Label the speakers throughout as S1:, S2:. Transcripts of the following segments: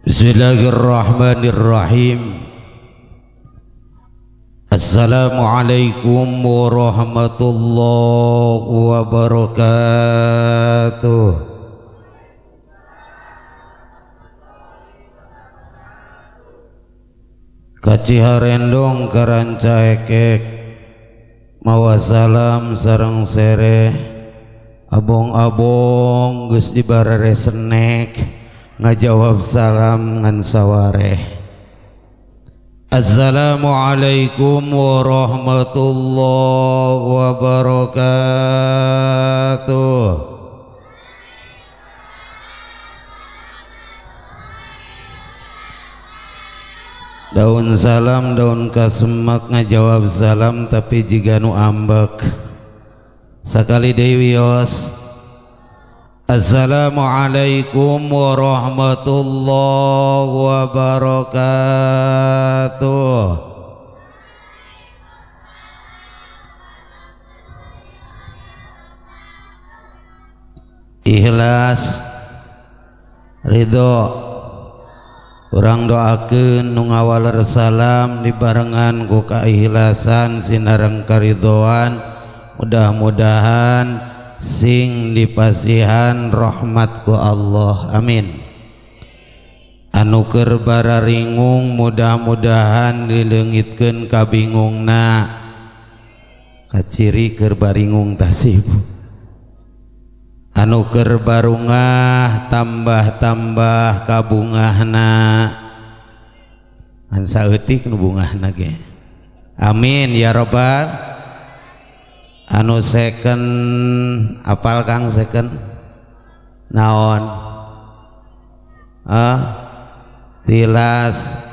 S1: Bismillahirrahmanirrahim. Assalamualaikum warahmatullahi wabarakatuh. Kaciharendong karanca ekek mawa salam sareng sere abong-abong geus dibarare senek ngajawab salam ngan sawareh. Assalamualaikum warahmatullahi wabarakatuh. Daun salam daun kasemak ngajawab salam tapi jiga nu ambek sakali deui wios. Assalamualaikum warahmatullahi wabarakatuh. Ikhlas ridho urang doakeun nu ngawaler salam dibarengan ku kaikhlasan sinareng karidhoan, mudah-mudahan sing dipasihan rahmat ku Allah, amin. Anu keur bararingung mudah-mudahan dileungitkeun kabingungna, kaciri keur baringung tasib. Anu keur barungah tambah-tambah kabungahna, an saeutik nu bungahna ge, amin ya rabbal. Anu second apal kang second naon tilas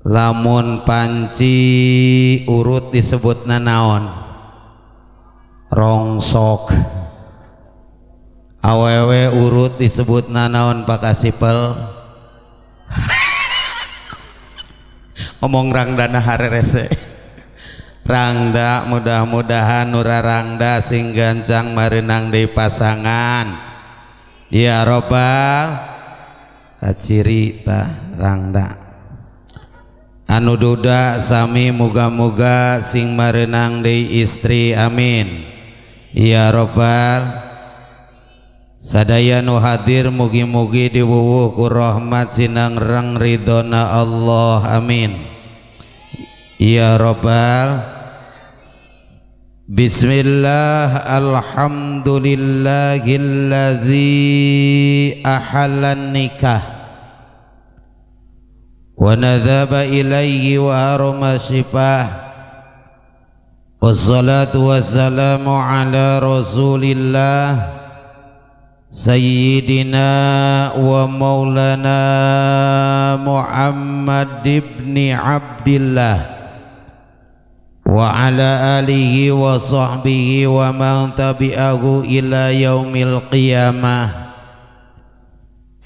S1: lamun panci urut disebutna naon rongsok, awewe urut disebutna naon pakasipel ngomong rangdana harerese rangda, mudah-mudahan nura rangda sing gancang marenang di pasangan ya robbal kaciri tah rangda. Anu duda sami muga-muga sing marenang di istri, amin ya robbal. Sadaya nu hadir mugi-mugi diwuwuh ku rahmat sinangreng ridona Allah, amin ya robbal. Bismillah, alhamdulillahilladzi ahallan nikah wa nadhaba ilaihi wa harama syifah, wassalatu wassalamu ala rasulillah sayyidina wa maulana Muhammad ibni Abdillah wa ala alihi wa sahbihi wa man tabi'ahu ila yaumil qiyamah.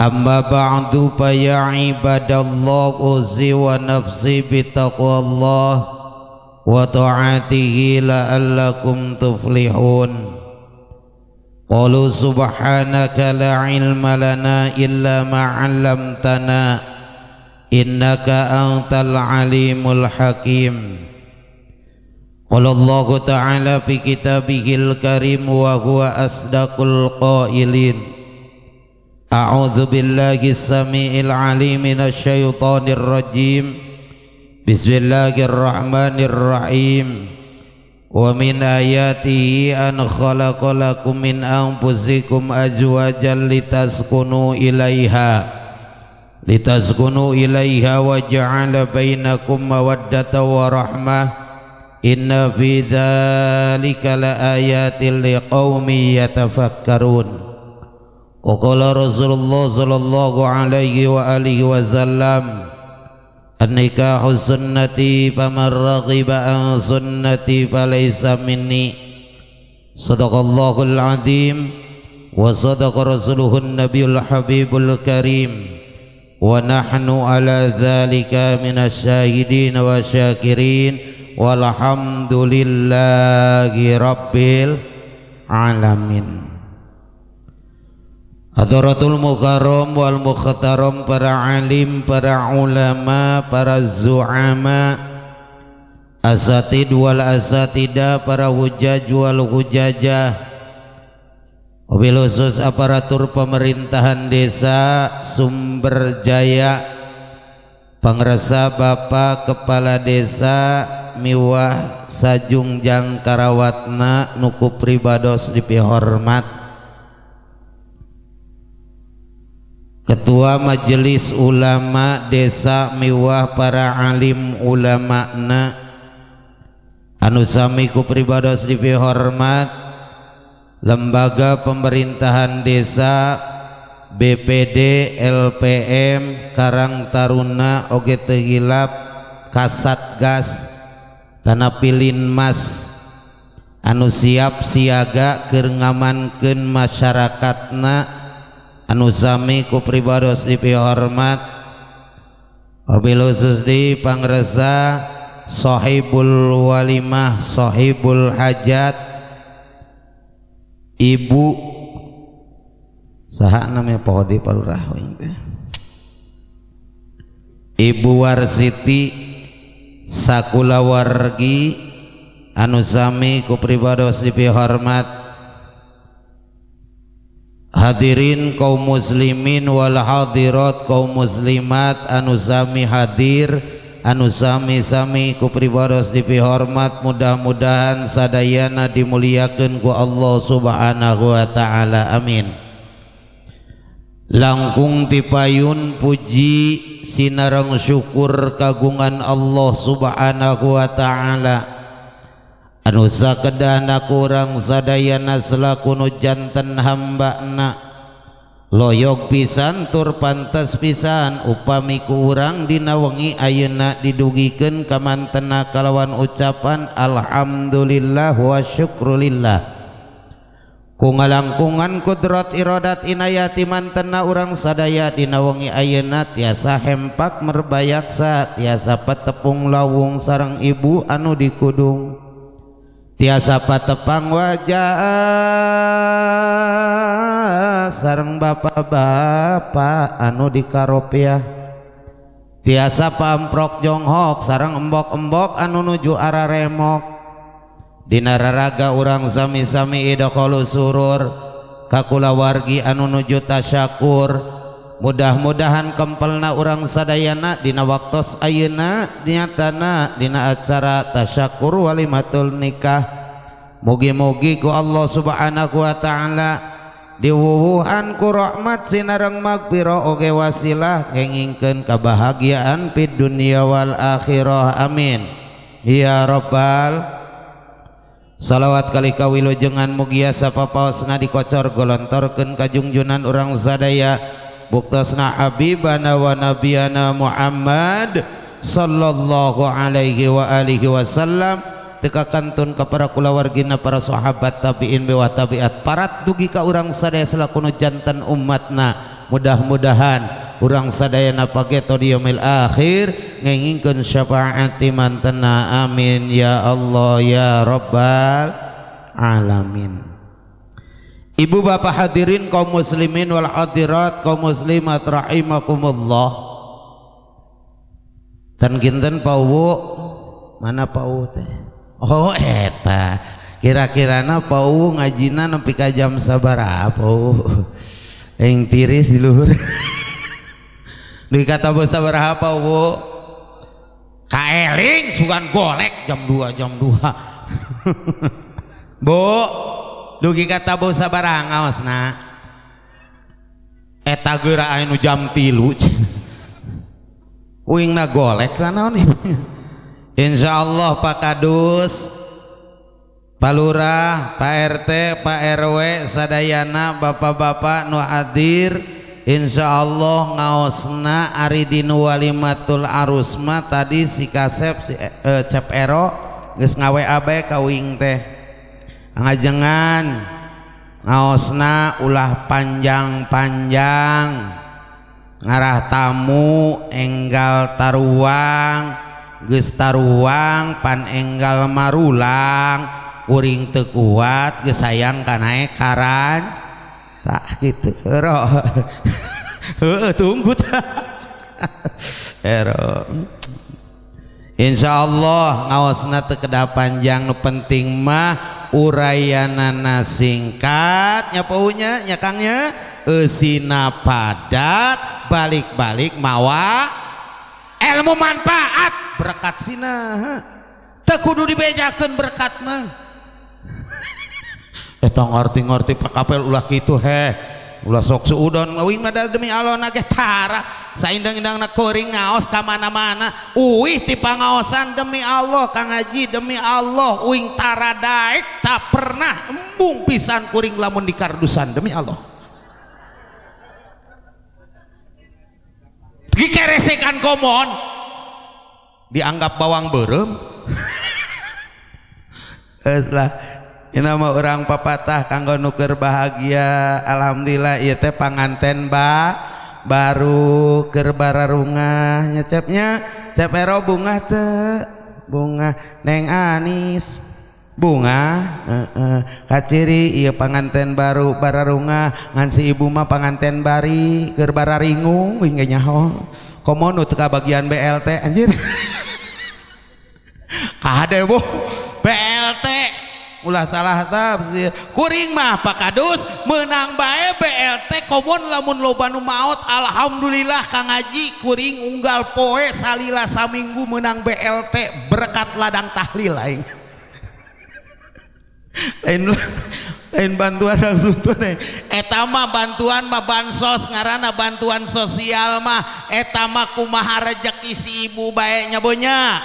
S1: Amma ba'du fa ya ibadallah uzi wa nafsi bitaqwallah wa ta'atihi la'allakum tuflihun. Qalu subhanaka la ilma lana illa ma 'allamtana innaka antal alimul hakim. Qala Allah Ta'ala fi kitabihil karim wa huwa asdaqul qailin. A'udzu billahi samiil alim minasy syaithanir rajim. Bismillahirrahmanirrahim. Wa min ayatihi an khalaqa lakum min anfusikum azwajan litaskunu ilaiha wa ja'ala bainakum mawaddatan wa rahmah. Inna fi dzalika laayatil liqaumin yatafakkarun. Wa qala Rasulullah sallallahu alaihi wa alihi wasallam, an-nikahu sunnati faman raghiba an sunnati falaysa minni. Sadaqallahul azim wa sadaqa rasuluhun nabiyul habibul karim wa nahnu ala dzalika minasy syahidin wa syakirin. Walhamdulillahi rabbil alamin. Hadratul Mukarram wal Mukhtaram, para alim, para ulama, para zu'ama, asatid wal asatidah, para hujaj wal hujajah, wabil khusus aparatur pemerintahan desa Sumber Jaya, pangresa Bapak Kepala Desa miwah sajungjang karawatna nuku pribados dipihormat, Ketua Majelis Ulama Desa miwah para alim ulama'na anu sami ku pribados dipihormat, Lembaga Pemerintahan Desa BPD LPM Karang Taruna oge teu hilap Kasatgas Tanah Pilin Mas anu siap siaga keur ngamankeun masyarakatna anu sami ku pribados dipihormat, wabil khusus di pangresa Sohibul Walimah Sohibul Hajat Ibu saha namanya pohodi palurah Ibu Warsiti sakulawargi anu sami ku pribados dipihormat, hadirin kaum muslimin wal hadirat kaum muslimat anu sami hadir anu sami-sami ku pribados dipihormat, mudah-mudahan sadayana dimuliakeun ku Allah Subhanahu wa taala, amin. Langkung tipayun puji sinareng syukur kagungan Allah Subhanahu wa taala anu sakedana kurang sadayana selaku nu janten hambana loyog pisan tur pantas pisan upami ku urang dina wengi ayeuna didugikeun ka mantena kalawan ucapan alhamdulillah wa syukrulillah, ku ngalangkungan kudrat iradat inayati mantena urang sadaya dina wengi ayeuna tiasa hempak merbayaksa, tiasa patepung lawung sareng ibu anu dikudung, tiasa patepang wajah sareng bapak-bapak anu dikaropiah, tiasa pamprok jonghok sareng embok-embok anu nuju arah remok, dina raraga urang sami-sami idaqalu surur kakulawargi anu nuju tasyakur, mudah-mudahan kempelna urang sadayana dina waktos ayeuna nyatana dina acara tasyakur walimatul nikah, mugi-mugi ku Allah Subhanahu wa taala diwuwuhan ku rahmat sinareng magfirah oge wasilah ngengingkeun kabahagiaan fid dunya wal akhirah, amin ya rabbal. Salawat kali kawilujengan mugia sapapaosna dikocor golontorkeun kajungjunan urang sadaya buktasna habibana wa nabiyana Muhammad sallallahu alaihi wa alihi wasallam, teka kantun ka para kulawargina para sahabat tabiin bewah tabiat parat dugi ka urang sadaya selaku nu janten ummatna, mudah-mudahan urang sadayana pageto di yaumil akhir ngengingkeun syafaat mantena, amin ya Allah ya rabbal alamin. Ibu bapak hadirin kaum muslimin wal hadirat kaum muslimat rahimakumullah, tan kinten pauwu mana pauwu teh, oh eta kira-kirana pauwu ngajina nepi ka jam sabaraha pauwu eng tiris di luhur deui kata beuh sabaraha pauwu kaeling sugan golek jam 2 Bu dugi kata bau sabaraha ngaosna eta geura anu jam 3 uingna golek naon insyaallah Pak Kadus, Pak Lurah, Pak RT, Pak RW sadayana bapak-bapak nu hadir insyaallah ngaosna ari dinu walimatul arusma tadi si Kasep si Cep Ero geus ngawe bae ka uing teh ngajengan ngaosna ulah panjang-panjang ngarah tamu enggal taruang geus taruang pan enggal marulang uring teu kuat geus sayang kana karan tak gitu ero tunggu ero insyaallah ngaosna teu kedah panjang nu penting mah urayanana singkat nya paunya nya Kangnya eusina padat balik-balik mawa ilmu manfaat berkat sina teu kudu dibejakeun berkat mah eta ngarti-ngarti pakapel ulah kitu ulah sok suudon uing mah demi Allah nage tara saindang-indangna kuring ngaos ka mana-mana uih ti pangaosan demi Allah Kang Haji demi Allah uing tara daek tak pernah embung pisan kuring lamun dikardusan demi Allah dikeresekan komon dianggap bawang beureum lah ini nama orang papatah kanggo nuker bahagia alhamdulillah ieu teh panganten baru keur bararungah nyecepnya cep ero bunga teu bunga Neng Anis bunga kaciri ieu panganten baru bararungah ngan si ibu mah panganten bari keur bararingung wing nyaho komo nu teu kabagian BLT anjir kade bu BLT ulah salah tafsir kuring mah Pak Kadus menang bae BLT komun lamun loba nu maot alhamdulillah Kang Haji kuring unggal poe salila saminggu menang BLT berkat ladang tahlil aing lain bantuan langsung tuh eta mah bantuan mah bansos ngaranna bantuan sosial mah eta mah kumaha rejeki si ibu bae nya bonya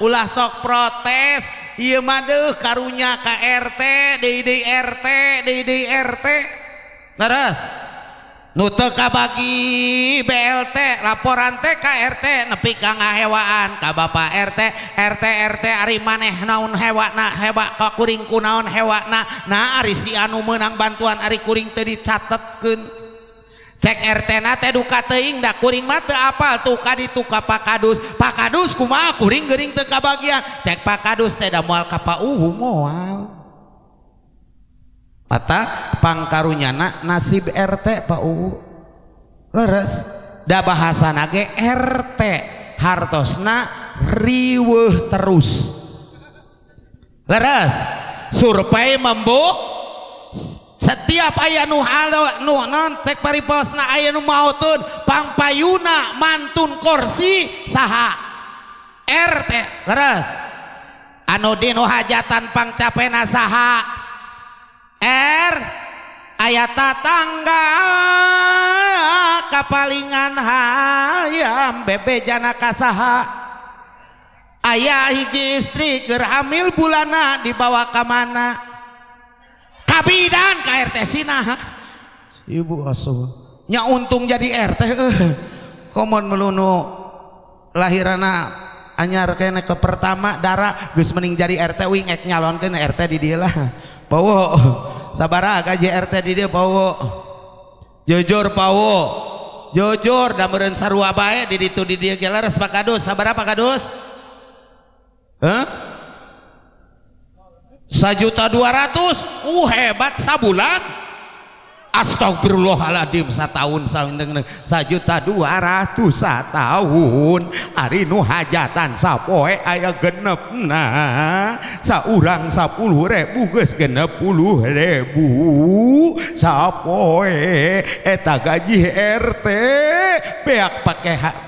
S1: ulah sok protes ieu mah deuh karunya ka RT deui RT leres nu teu kabagi BLT laporan teh ka RT nepi ka ngahewaan ka Bapak RT ari maneh naon hewana hewa ka kuring kunaon hewana nah ari si anu meunang bantuan ari kuring teu dicatetkeun cek RT na teh duka teuing da kuring mah teu apal tuh ka ditu ka Pak Kadus kumaha kuring geuning teu kabagian cek Pak Kadus teh da moal ka Pak moal eta pangkarunyana nasib RT Pak leres da bahasana ge RT hartosna riweuh terus leres survei setiap aya nu non cek pariposna aya nu mautun pangpayuna mantun kursi saha RT leres anu dinu hajatan pangcapena saha aya tatangga kapalingan hayam bebe jana kasaha aya hiji istri keur hamil bulana dibawa ka mana kabidan ka RT sina ibu asuh nya untung jadi RT komon melunu lahirana anyar kene ke pertama darah geus mending jadi RT wing ek nyalonkeun RT di dieu lah pawo sabaraha gaji RT di dieu pawo jujur pawo jujur da meureun sarua bae di ditu di dieu ge leres Pak Kadus sabaraha Pak Kadus 1.200.000 hebat sabulan astagfirullahaladzim satahun 1.200.000 satahun ari nu hajatan sapoe aya genepna saurang 10.000 geus 60.000 sapoe eta gaji RT beak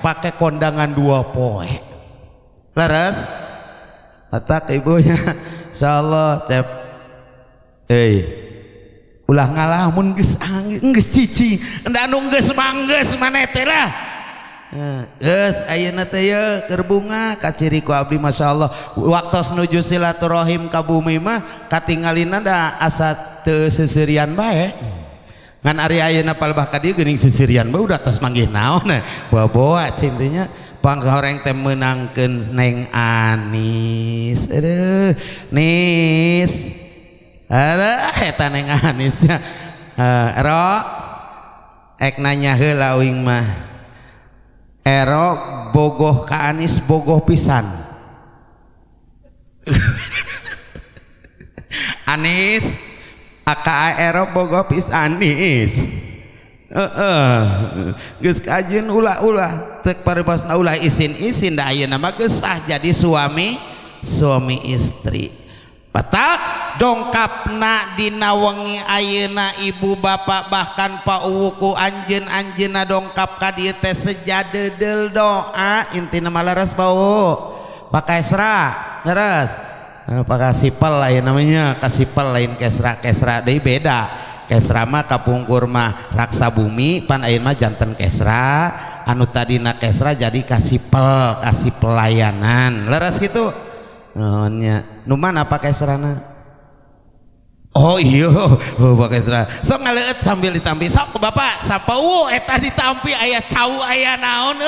S1: pake kondangan 2 poe leres atak ibunya insyaallah cep ulah ngalamun geus geus cicing enda anu geus manggeus maneh teh lah geus ayeuna teh ye keur bunga kaciri ku abdi masyaallah waktos nuju silaturahim ka bumi mah katingalina da asa teu seuseurean bae ngan ari ayeuna palebah ka dieu geuning seuseurean bae udah tos manggih naon bawa cintanya panghoreng teh meunangkeun Neng Anis aduh Nis alah eta Neng Anisnya ero ek nanya heula uing mah ero bogoh ka Anis bogoh pisan AKAR boga pisanis geus kajeun ulah-ulah cek paribasna ulah isin-isin da ayeuna mah geus sah jadi suami istri. Patak dongkapna dina wengi ayeuna ibu bapak bahkan pauwuku anjeun-anjeunna dongkap ka dieu teh sejadeudel doa intina mah leres bau pakai esra leres pakai sipel lain namanya kasipel lain kesra deui beda. Kesra mah kapungkur mah raksa bumi pan ayeuna mah janten kesra anu tadina kesra jadi kasipel kasih pelayanan leres gitu. Oh nya nu mana pakai serana oh iya pakai serana sok ngaleut sambil ditampi sok bapak sapa eta ditampi aya cau aya naon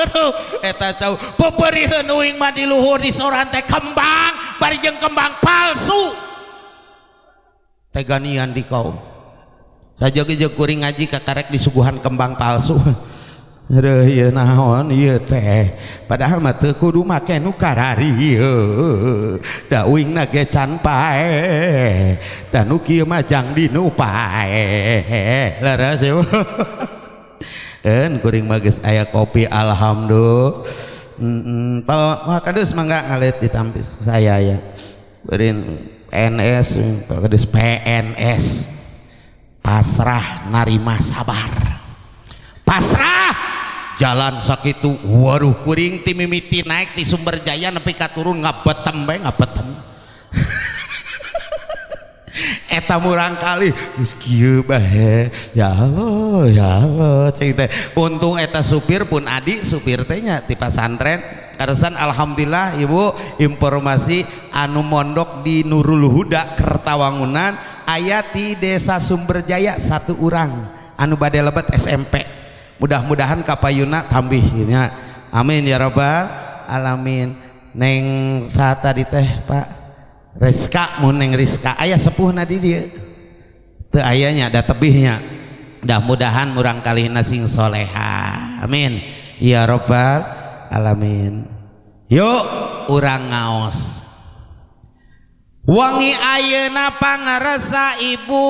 S1: eta cau peperieun uing mah di luhur di soran teh kembang bari jeung kembang palsu teganian di kaum sajoge-joge kuring ngaji kakarek disuguhan kembang palsu. Aduh ieu naon ieu teh padahal mah teu kudu make nu karari da uingna ge can pae da nu kieu mah jang dinu pae leres yeuh eun kuring mah geus aya kopi alhamdulillah kadeus mangga ngaleut ditampis saya ya beureun PNS kadeus PNS pasrah narima sabar pasrah jalan sakitu waduh kuring ti mimiti naik di Sumber Jaya nepi ka turun ngabetem bae ngabetem eta murang kali geus kieu bae ya Allah cing teh untung eta supir pun adik supir teh nya ti pasantren karesan alhamdulillah ibu informasi anu mondok di Nurul Huda Kertawangunan aya ti desa Sumber Jaya satu urang anu bade lebet SMP mudah-mudahan kapayuna tambih nya amin ya rabbal alamin. Neng saat tadi teh Pak Rizka mun neng Rizka aya sepuhna di dieu teu ayanya da tebihnya mudah-mudahan murang kalihna sing soleha amin ya rabbal alamin. Yuk urang ngaos wangi ayeuna pangaresa ibu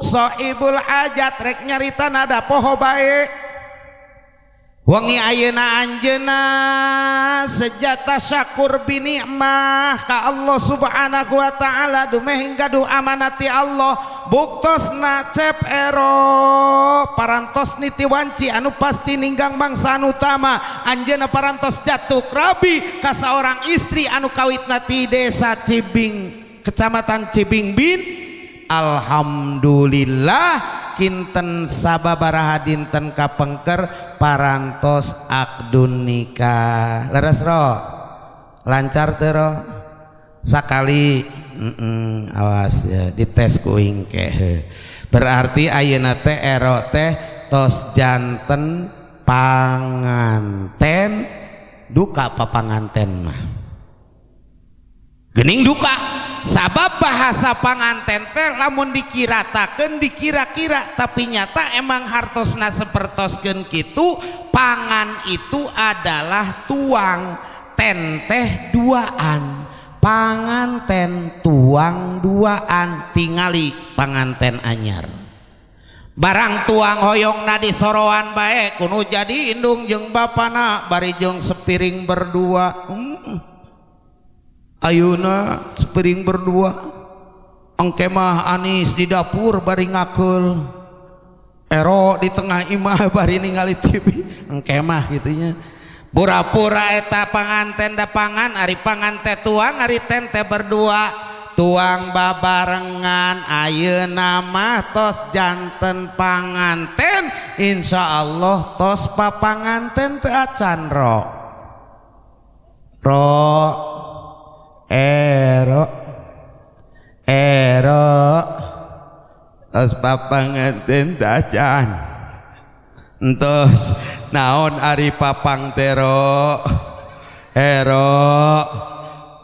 S1: soibul hajat rek nyarita nada poho bae wangi ayeuna anjeuna sejata syakur binikmah ka Allah subhanahu wa ta'ala dumeh gaduh amanati Allah buktosna cep ero parantos niti wanci anu pasti ninggang mangsa anu utama anjeuna parantos jatuh rabi ka saorang istri anu kawitna ti desa Cibing kecamatan Cibingbin. Alhamdulillah kinten sababaraha dinten kapengker parantos akdun nikah leres ro lancar teu ro sakali awas ya dites kuing ke berarti ayeuna teh ero teh tos janten panganten duka papanganten mah geuning duka sabab bahasa panganten teh lamun dikiratakeun dikira-kira tapi nyata emang hartosna sapertoskeun kitu pangan itu adalah tuang ten teh duaan panganten tuang duaan tingali panganten anyar barang tuang hoyongna di soroan bae kudu jadi indung jeung bapana bari jeung sepiring berdua ayeuna sepiring berdua engke mah Anis di dapur bari ngakeul ero di tengah imah bari ningali TV engke mah gitunya pura-pura eta panganten da pangan ari panganten tuang ari tente berdua tuang babarengan ayeuna mah tos janten panganten insyaallah tos papanganten teu acan ro ero tos papanganten teu acan entos naon ari papang tero ero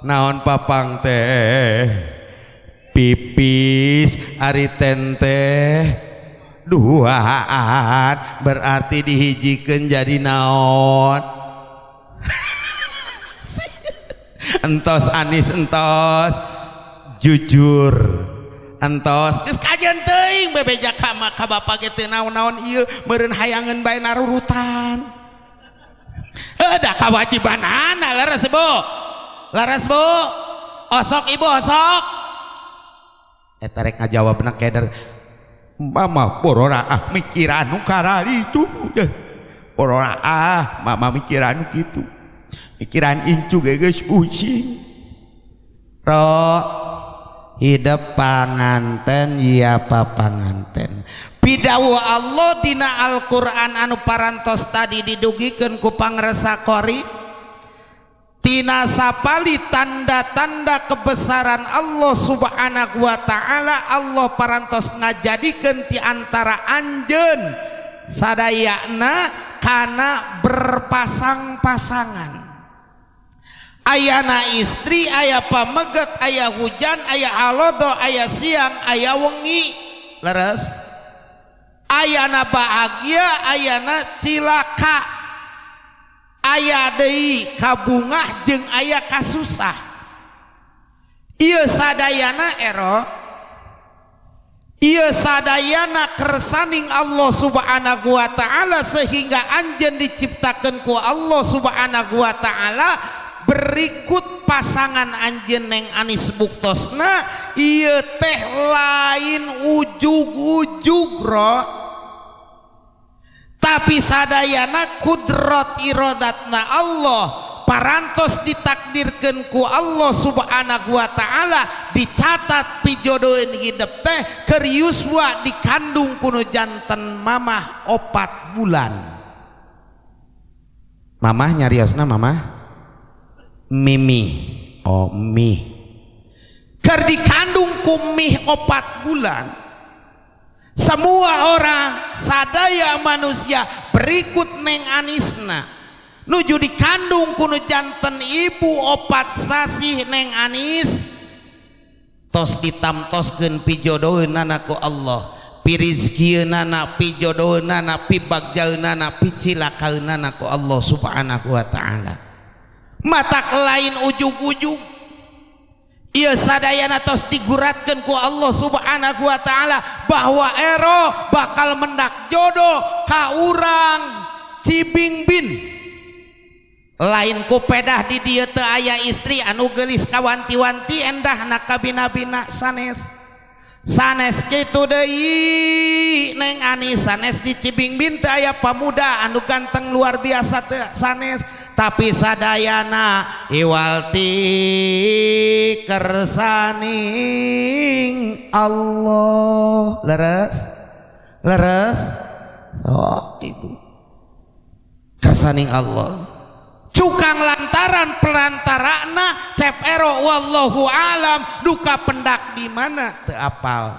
S1: naon papang teh pipis ari tente duaan berarti dihijikeun jadi naon entos Anis entos jujur entos geus kajian teuing bebeja ka bapak ge teu naon-naon ieu meureun hayangeun bae narurutan da kewajibanana leres bu osok ibu osok eta rek ngajawabna keder mama porora mikir anu karali itu deh porora mama mikir anu kitu mikiran incu geus pusing ro hidup panganten ya papanganten pidawa Allah dina Al-Quran anu parantos tadi didugikeun ku pangresa kori tina sapali tanda-tanda kebesaran Allah subhanahu wa ta'ala Allah parantos ngajadikeun ti antara anjeun sadayana kana berpasang-pasangan ayana istri aya pameget aya hujan aya halodo aya siang aya wengi leres ayana bahagia ayana cilaka aya deui kabungah jeung aya kasusah ieu sadayana ero ieu sadayana kersaning Allah subhanahu wa ta'ala sehingga anjeun diciptakeun ku Allah subhanahu wa ta'ala berikut pasangan anjeun neng Anis buktosna ieu teh lain ujug-ujug ro tapi sadayana kudrat iradatna Allah parantos ditakdirkeun ku Allah subhanahu wa ta'ala dicatat pijodoeun hidup teh keur yuswa dikandung kuno janten mamah 4 bulan mamah nyariosna mamah Mimi oh mi keur dikandung ku mih 4 bulan semua orang sadaya manusia berikut neng Anisna nuju dikandung kuno janten ibu 4 sasih neng Anis tos ditamtoskeun pijodoeunana ku Allah pirizkieunana pijodoeunana pibagjaeunana picilakaeunana ku Allah subhanahu wa ta'ala matak lain ujug-ujug ieu sadayana tos diguratkeun ku Allah subhanahu wa ta'ala bahwa ero bakal mendak jodoh ka urang Cibingbin lain ku pedah di dieu teu aya istri anu geulis kawanti-wanti endahna kabina-bina sanes kitu deui neng Anis sanes di Cibingbin teu aya pamuda anu ganteng luar biasa teu sanes tapi sadayana iwalti kersaning Allah leres sok ibu kersaning Allah cukang lantaran pelantarana cep ero wallahu alam duka pendak di mana teu apal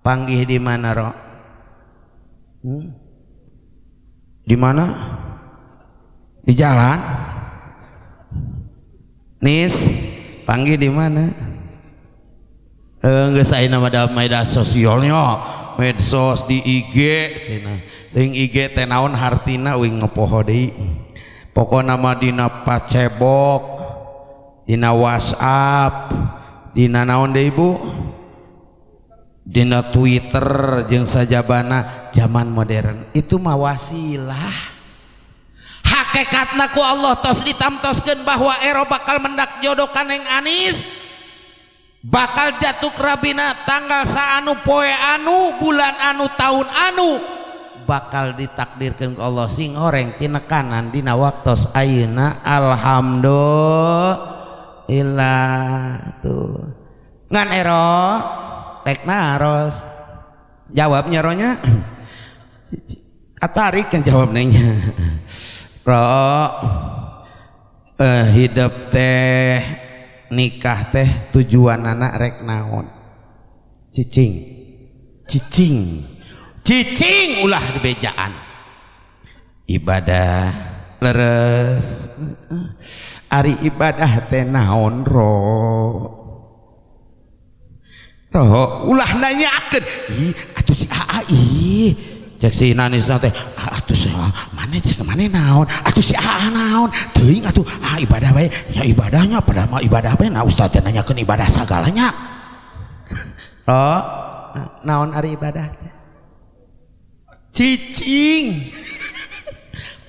S1: panggih di mana ro di mana di jalan nis panggil di mana geus aya nama media sosialnya medsos di IG cenah teuing IG teh naon hartina uing ngepoho deui pokona mah dina Facebook dina WhatsApp dina naon deui Bu dina Twitter jeung sajabana zaman modern itu mah wasilah hakikatna ku Allah tos ditamtoskeun bahwa ero bakal mendak jodoh ka neng Anis bakal jatuh rabina tanggal saanu poe anu bulan anu tahun anu bakal ditakdirkeun ku Allah sing horeng tina kanan dina waktos ayeuna alhamdulillah tuh ngan ero rek naros jawab nyaronya katarik kan jawab nengnya ro hidup teh nikah teh tujuan anak rek naon cicing ulah di bejaan ibadah leres ari ibadah teh naon ro ulah nanyakeun atuh si ii cek si Nanis teh atuh mana cek mana naon atuh si naon teuing atuh ibadah bae ya ibadahnya pada mah ibadah bae nah ustaz teh nanyakeun ibadah sagalanya Rok naon ari ibadah teh cicing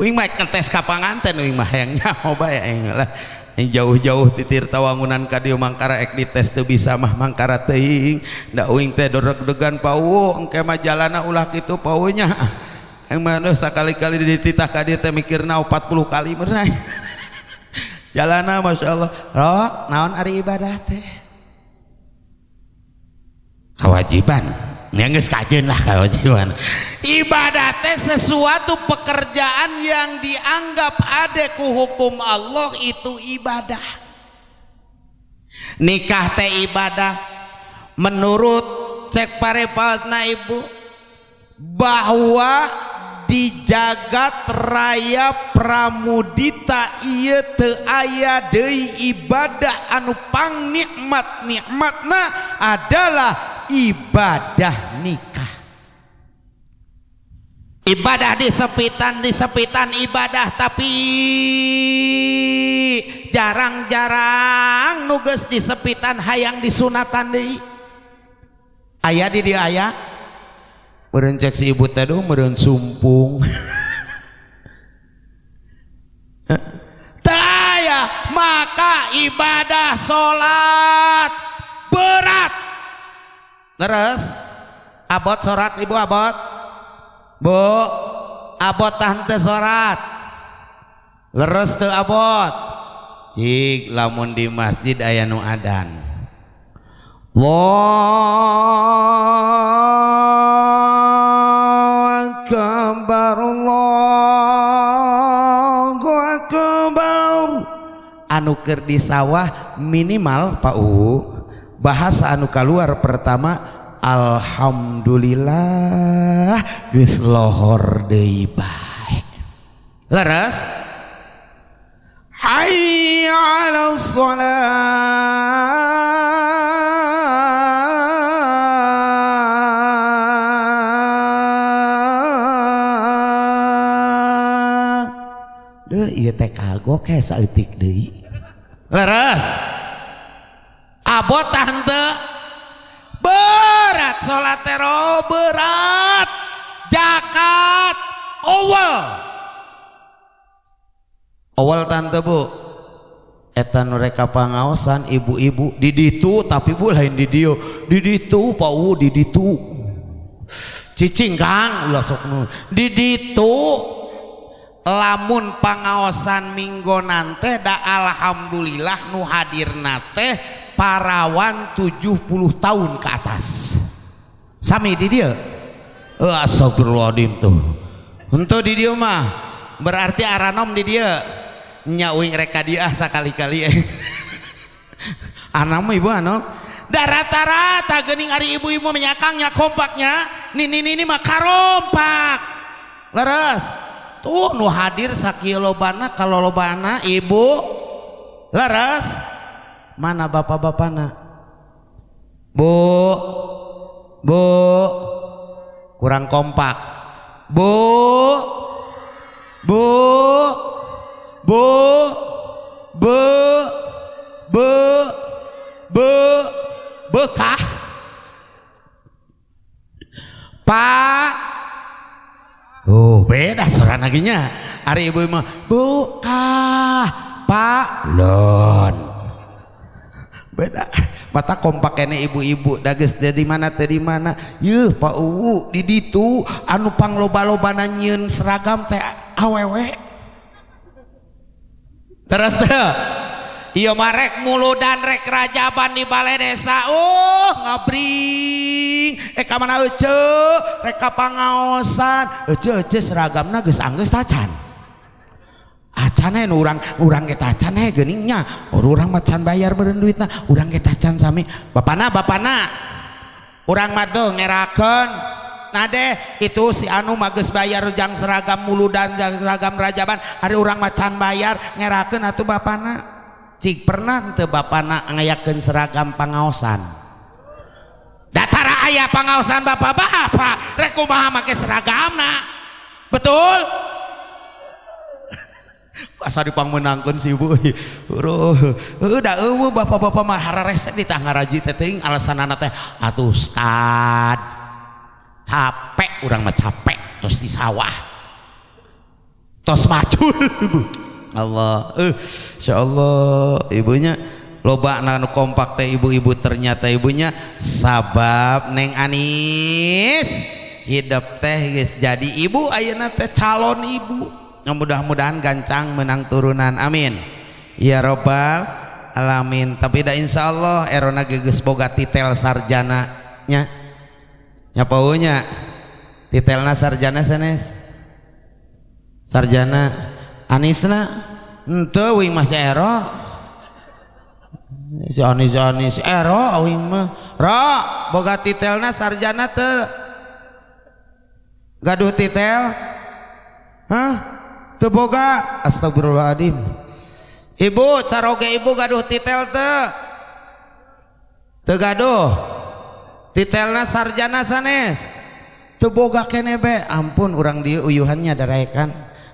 S1: uing mah ngetes ka panganten uing mah hayang nyaho bae aing lah jauh-jauh titir tawangunan ka dieu mangkara ek dites teu bisa mah mangkara teuing da uing teh doreg-degan pauh engke mah jalana ulah kitu pauhnya yang mana sekali-kali dititah ka dieu teh mikirna 40 kali bener jalana masyaallah. Rok naon ari ibadah teh kewajiban ya geus kajeun lah kewajiban. Ibadah teh sesuatu pekerjaan yang dianggap ada ku hukum Allah itu ibadah. Nikah teh ibadah menurut cek parepatna ibu bahwa di jagat raya pramudita ieu teu aya deui ibadah anu pang nikmatna adalah ibadah nikah. Ibadah disepitan ibadah, tapi jarang-jarang nuges disepitan hayang disunatan deui. Aya di dieu aya meureun cek si ibu teh do meureun sumpung teu aya maka ibadah salat berat. Terus abot sorat ibu abot bu abot tante sorat leres teu abot cik lamun di masjid aya nu adan Allahu akbar Allahu akbar anu keur di sawah minimal Pak bahasa anu kaluar pertama alhamdulillah geus lohor deui bae. Leres hayya 'alas shalah deuh ieu teh kagok he saeutik deui. Leres abot tante berat salat tero berat zakat awal tante bu eta nu reka pangaosan ibu-ibu di ditu tapi bu lain di dieu di ditu pau di ditu cicing kang ulah sok nu di ditu lamun pangaosan minggonan teh da alhamdulillah nu hadirna teh parawan 70 tahun ke atas sami di dia. Astagfirullahaladzim tuh untuk di dia mah berarti aranom di dia nyawing reka dia sakali-kali anom ibu anom da rata-rata geuning ari ibu-ibu menyakangnya kompaknya ini mah karompak. Leres tuh nu hadir sakieu lobana kalau lobana ibu. Leres mana bapak-bapakna bu kurang kompak bu bekah pak beda suara naginya hari ibu mah bekah pak lon beda mata kompak kene ibu-ibu dages dari mana yeuh Pak Uwu di ditu anu pangloba-lobana nyieun seragam teh awewe terus teh ieu marek muludan rek rajaban di balai desa ngabring ka mana euceu rek ka pangaosan euceu seragamna geus anggeus tacan acan urang ge tacan geuningnya urang macan bayar beureun duitna urang ge tacan sami bapana urang mah teu ngerakeun nah deh itu si anu mah geus bayar jang seragam muludan jang seragam rajaban ari urang macan bayar ngerakeun atuh bapana cik pernah teu bapana ngayakeun seragam pangaosan datara aya pangaosan bapak-bapak rek kumaha make seragamna betul asa dipangmenangkeun si ibu udah bapak-bapak mah hararesek di tangga raji teh teuing alasanana teh atuh Ustad capek urang mah capek terus di sawah tos macul Allah insyaallah ibunya loba anu kompak teh ibu-ibu ternyata ibunya sabab Neng Anis hidup teh geus jadi ibu ayeuna teh calon ibu mudah-mudahan gancang menang turunan amin ya robbal alamin tapi da insyaallah erona geus boga titel sarjana nya nyapaunya titelna sarjana sanes sarjana Anisna henteu wing masih ero si Anis ero wing mah ro boga titelna sarjana teu gaduh titel hah teu boga astagfirullahaladzim ibu caroge ibu gaduh titel teu gaduh titelna sarjana sanes teu boga keneh be ampun urang dieu uyuhannya daraekan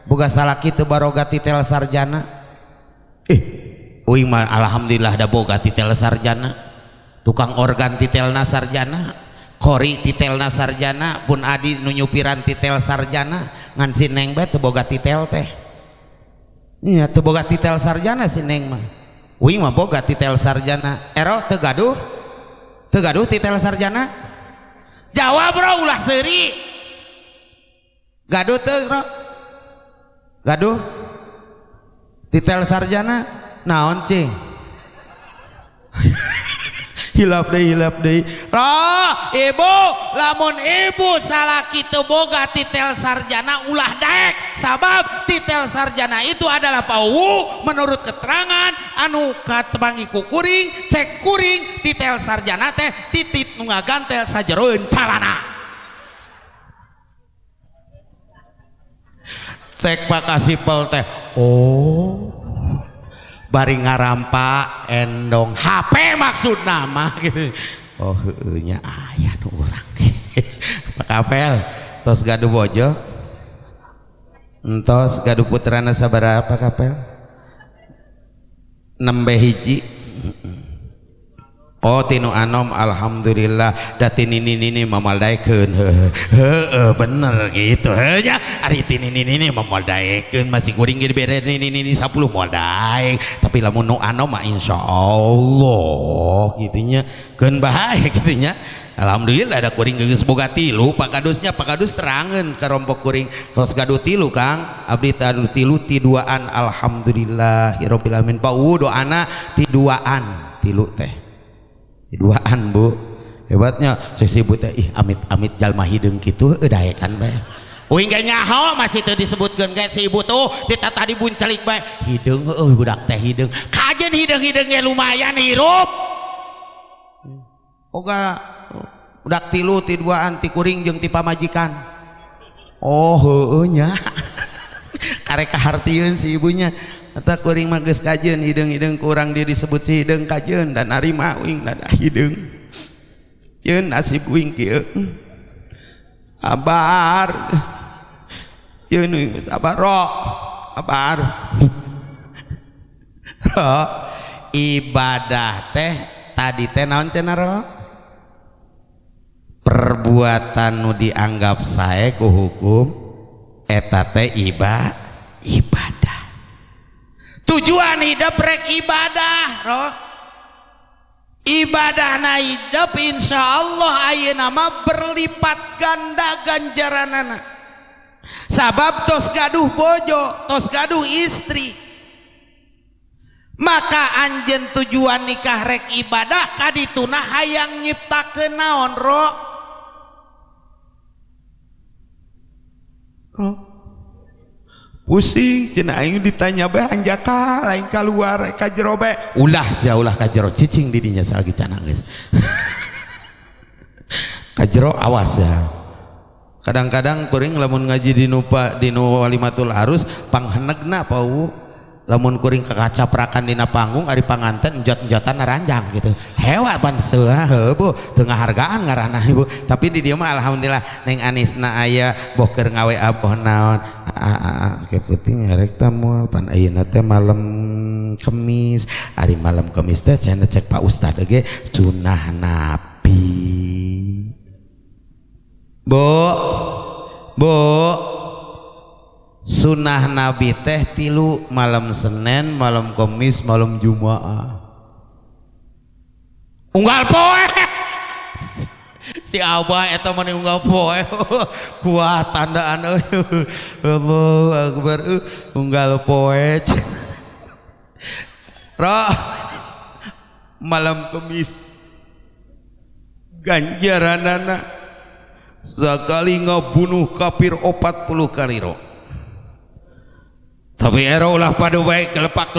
S1: boga salaki teu baroga titel sarjana uing mah alhamdulillah da boga titel sarjana tukang organ titelna sarjana kori titelna sarjana pun adi nu nyupiran titel sarjana ngan si Neng be teu boga titel teh iya teu boga titel sarjana si Neng mah uing mah boga titel sarjana ero teu gaduh titel sarjana jawab bro ulah seuri gaduh teu bro gaduh titel sarjana naon cing hilap deui roh ibu lamun ibu salah kitu boga titel sarjana ulah daek sabab titel sarjana itu adalah pauwu menurut keterangan anu katebangi ku kuring cek kuring titel sarjana teh titit nu ngagantel sajeroeun calana cek pakasipel teh oh bari ngarampa endong HP maksud nama gitu oh heunya aya nu urang Pak Kapel tos gaduh bojo entos gaduh putrana sabaraha Pak Kapel 6 hiji oh tinu anom alhamdulillah da tinini mamaldaekeun heueuh bener gitu nya ari tinini mamaldaekeun masih kuring ge bere nini 10 moal daek tapi lamun nu anom mah insyaallah kitu nya keun bahae kitu nya alhamdulillah ada kuring geus boga 3 Pak Kadus terangeun ka rompok kuring tos gaduh 3 Kang abdi tadu 3 ti duaan alhamdulillahirabbil alamin pau doana ti duaan 3 teh duaan bu hebatnya cek si ibu teh ih amit-amit jalma hideung kitu daekan bae uing ge nyaho masih teu disebutkeun ge si ibu tuh kita tadi buncelik bae hideung heuh budak teh hideung kajen hideung ge lumayan hirup oga budak 3 ti duaan ti kuring jeung ti pamajikan oh heueuh nya karek kahartieun si ibunya eta kuring mah geus kajeun hideung kurang dia disebut si hideung kajeun dan ari mah uing dadah hideung yeun nasib uing kieu abar yeun uing sabar ro abar ro ibadah teh tadi teh naon cenah ro perbuatan nu dianggap sae ku hukum eta teh ibadah tujuan hidup rek ibadah roh ibadah na hidup insyaallah ayeuna mah berlipat ganda ganjaranana sabab tos gaduh bojo tos gaduh istri maka anjeun tujuan nikah rek ibadah kadituna hayang nyiptakeun naon roh pusing cenah aing ditanya bae hanjaka lain keluar ka jero bae ulah ka jero cicing di dinya salagi canang geus ka jero awas ya kadang-kadang kuring lamun ngaji dinu walimatul arus panghenegna pau lamun kuring kakacaprakan dina panggung ari panganten njot-njotan naranjang gitu hewa pan seuah heuh teu ngahargaan ngaranna ibu tapi di dieu mah alhamdulillah Neng Anisna aya boh keur ngawe aboh naon ke penting ngarek tamu pan ayeuna teh malam Kemis. Hari malam Kemis teh cenah cek Pak Ustad ge sunah Nabi. Bu sunah Nabi teh 3 malam Senin, malam Kemis, malam Jumaah. Unggal poe. Si Abah eta mah unggal poe. Kuat tandaan euy. Allahu Akbar. Unggal poe. Roh malam Kemis ganjaranana sakali ngabunuh kafir 40 kali roh. Tapi ero ulah padu baik kelepak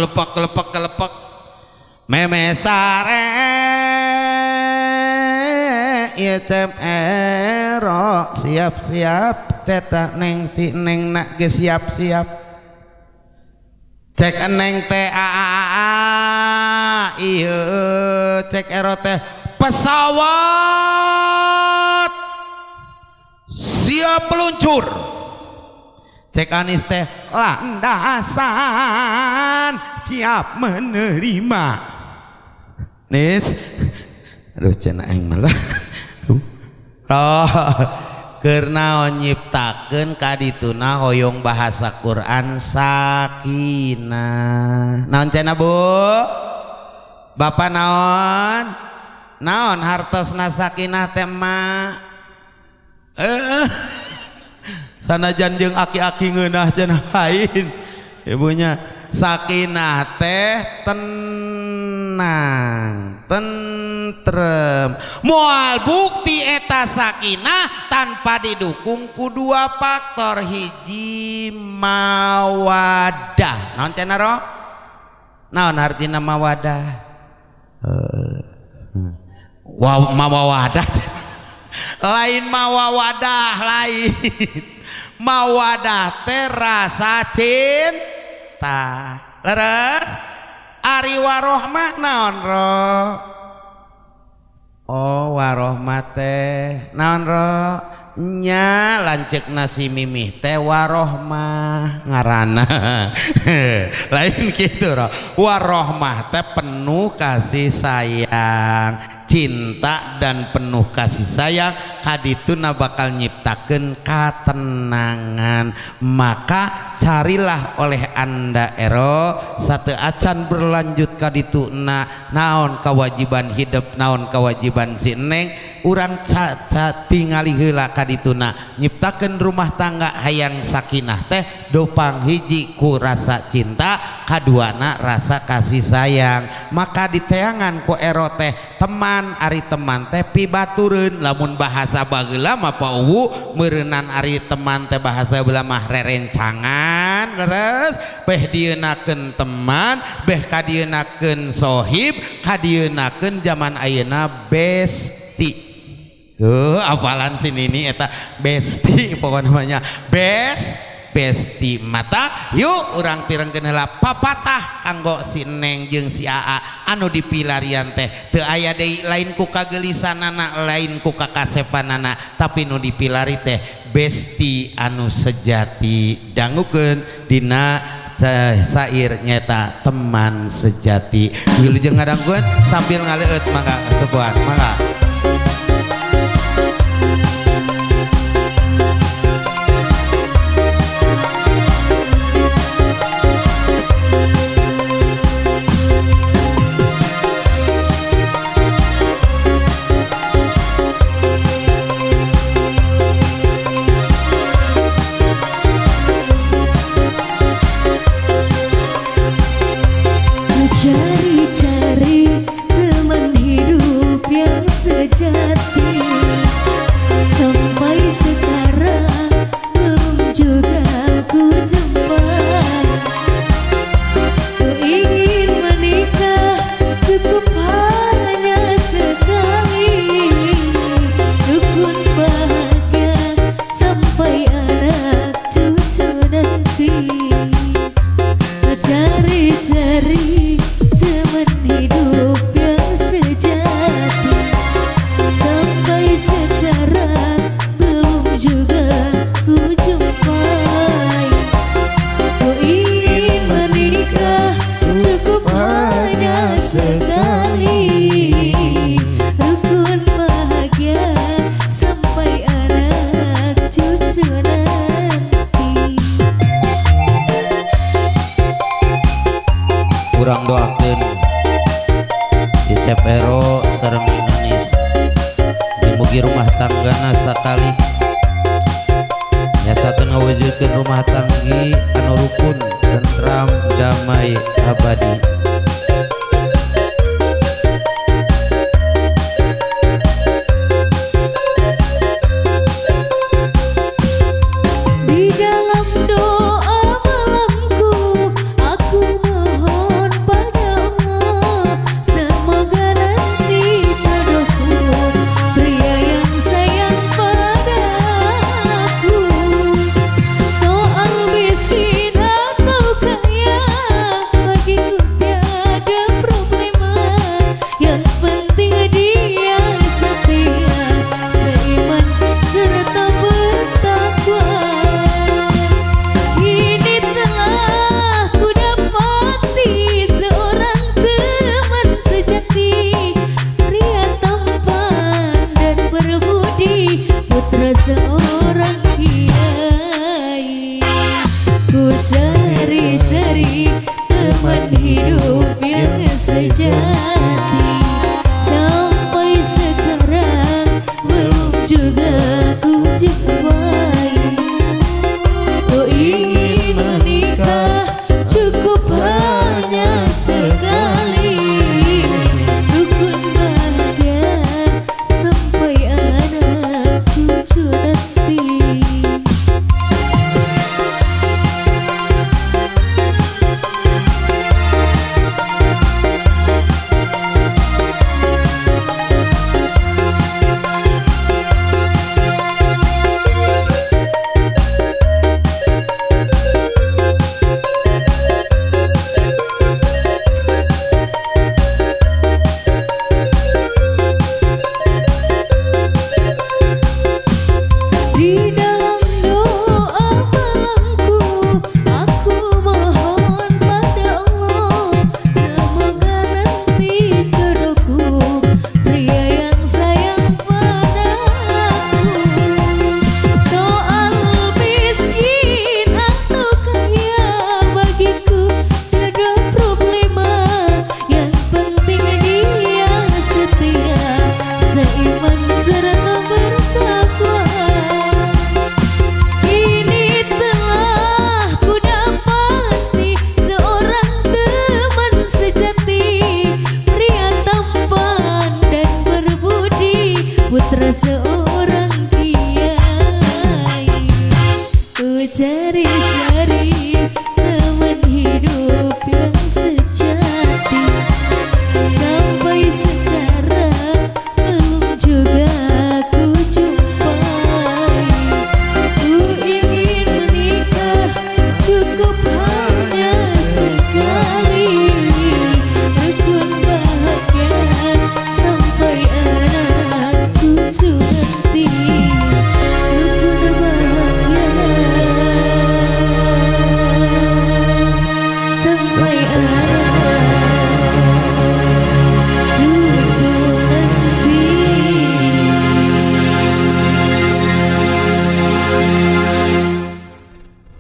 S1: memesare ieu cem ero siap-siap teta neng si neng nak ge siap-siap cek neng teh ieu cek ero teh pesawat siap meluncur. Cek Anis teh landasan siap menerima. Nis, aduh cenah aing malah. Keur naon nyiptakeun ka dituna hoyong bahasa Quran sakinah. Naon cenah Bu? Bapak naon? Naon hartosna sakinah teh mah? Sanajan jeung aki-aki ngeunah cenah lain ibunya sakinah teh tenang tentrem moal bukti eta sakinah tanpa didukung ku 2 faktor hiji mawadah. Naon cenah ro? Naon artina mawadah? Mawadah lain mawadah lain. Mawadah teh rasa cinta. Leres ari warohmah naon ro? Oh warohmah teh naon ro? Nya lanceuk nasi mimih teh warohmah ngaranna. Lain kitu ro. Warohmah teh penuh kasih sayang, cinta dan penuh kasih sayang. Kadituna bakal nyiptakeun katenangan. Maka carilah oleh anda ero sate acan berlanjut kadituna naon kewajiban hidup, naon kewajiban si neng urang tingali heula kadituna nyiptakeun rumah tangga hayang sakinah teh dopang hiji ku rasa cinta, kaduana rasa kasih sayang. Maka diteangan ku ero teh teman ari teman teh pibatureun lamun bahasa bageula mah pauwu meureunnan ari teman teh bahasa bageula mah rerencangan leres beh dieunakeun teman beh kadienakeun sohib kadienakeun zaman ayeuna besti. Apalan sini ini eta besti pokoknya namanya besti mata yuk urang pirengkeun heula papatah kanggo si Neng jeung si Aa anu dipilarian teh teu aya deui lain ku kagelisanana lain ku kakasepanana tapi nu dipilari teh besti anu sejati. Dangukeun dina sair nyata teman sejati. Wilujeng ngadangkeun sambil ngaleueut mangga sebuah mangga.
S2: Cari-cari teman hidup yang
S1: dadosakeun rumah tanggi anu rukun tentram damai abadi.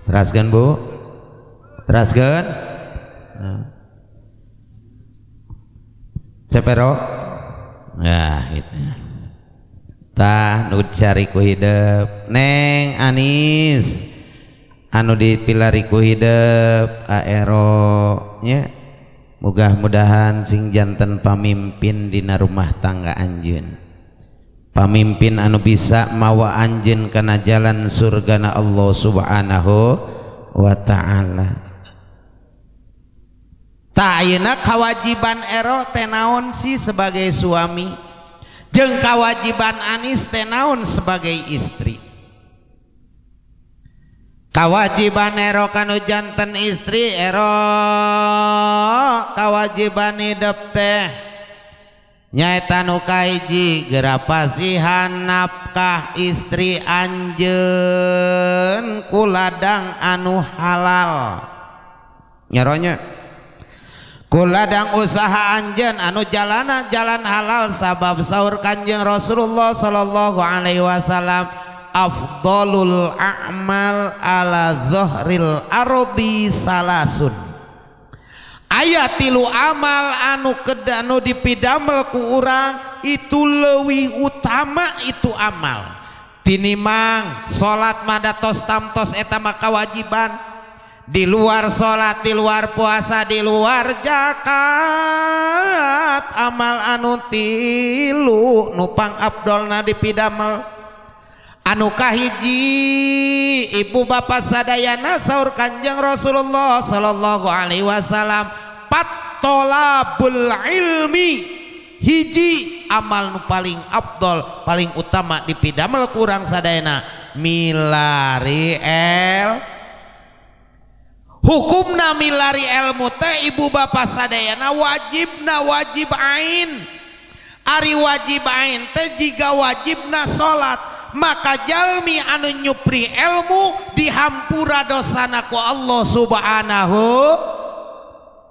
S1: Teraskan Bu, teraskan. Sepero, ya itu. Tah nu cari ku hidup, Neng Anis, anu dipilari ku hidup, aero, nya. Mudah-mudahan sing janten pamimpin dina rumah tangga anjeun. Pamimpin anu bisa mawa anjeun kana jalan surgana Allah Subhanahu wa ta'ala. Ta ayeuna kawajiban ero teh naon sih sebagai suami? Jeung kawajiban Anis teh naon sebagai istri? Kawajiban ero kanu janten istri ero kawajiban hidup teh nyaeta nu kahiji gerapasihan nafkah istri anjeun ku ladang anu halal nyaronya ku ladang usaha anjeun anu jalana jalan halal sabab saur Kanjeng Rasulullah sallallahu alaihi wasallam afdalul a'mal ala dhahril ardi salasun. Aya tilu amal anu kedanu dipidamel ku urang itu leuwih utama itu amal tinimang salat madatos tamtos eta mah kewajiban di luar salat di luar puasa di luar zakat amal anu tilu nupang abdolna dipidamel anu kahiji ibu bapak sadayana saur Kanjeng Rasulullah sallallahu alaihi wasallam pattolabul ilmi hiji amal nu paling abdol paling utama dipidamel kurang sadayana milari hukumna milari ilmu teh ibu bapak sadayana wajib ain ari wajib ain teh jiga wajibna salat maka jalmi anu nyupri ilmu dihampura dosana ku Allah subhanahu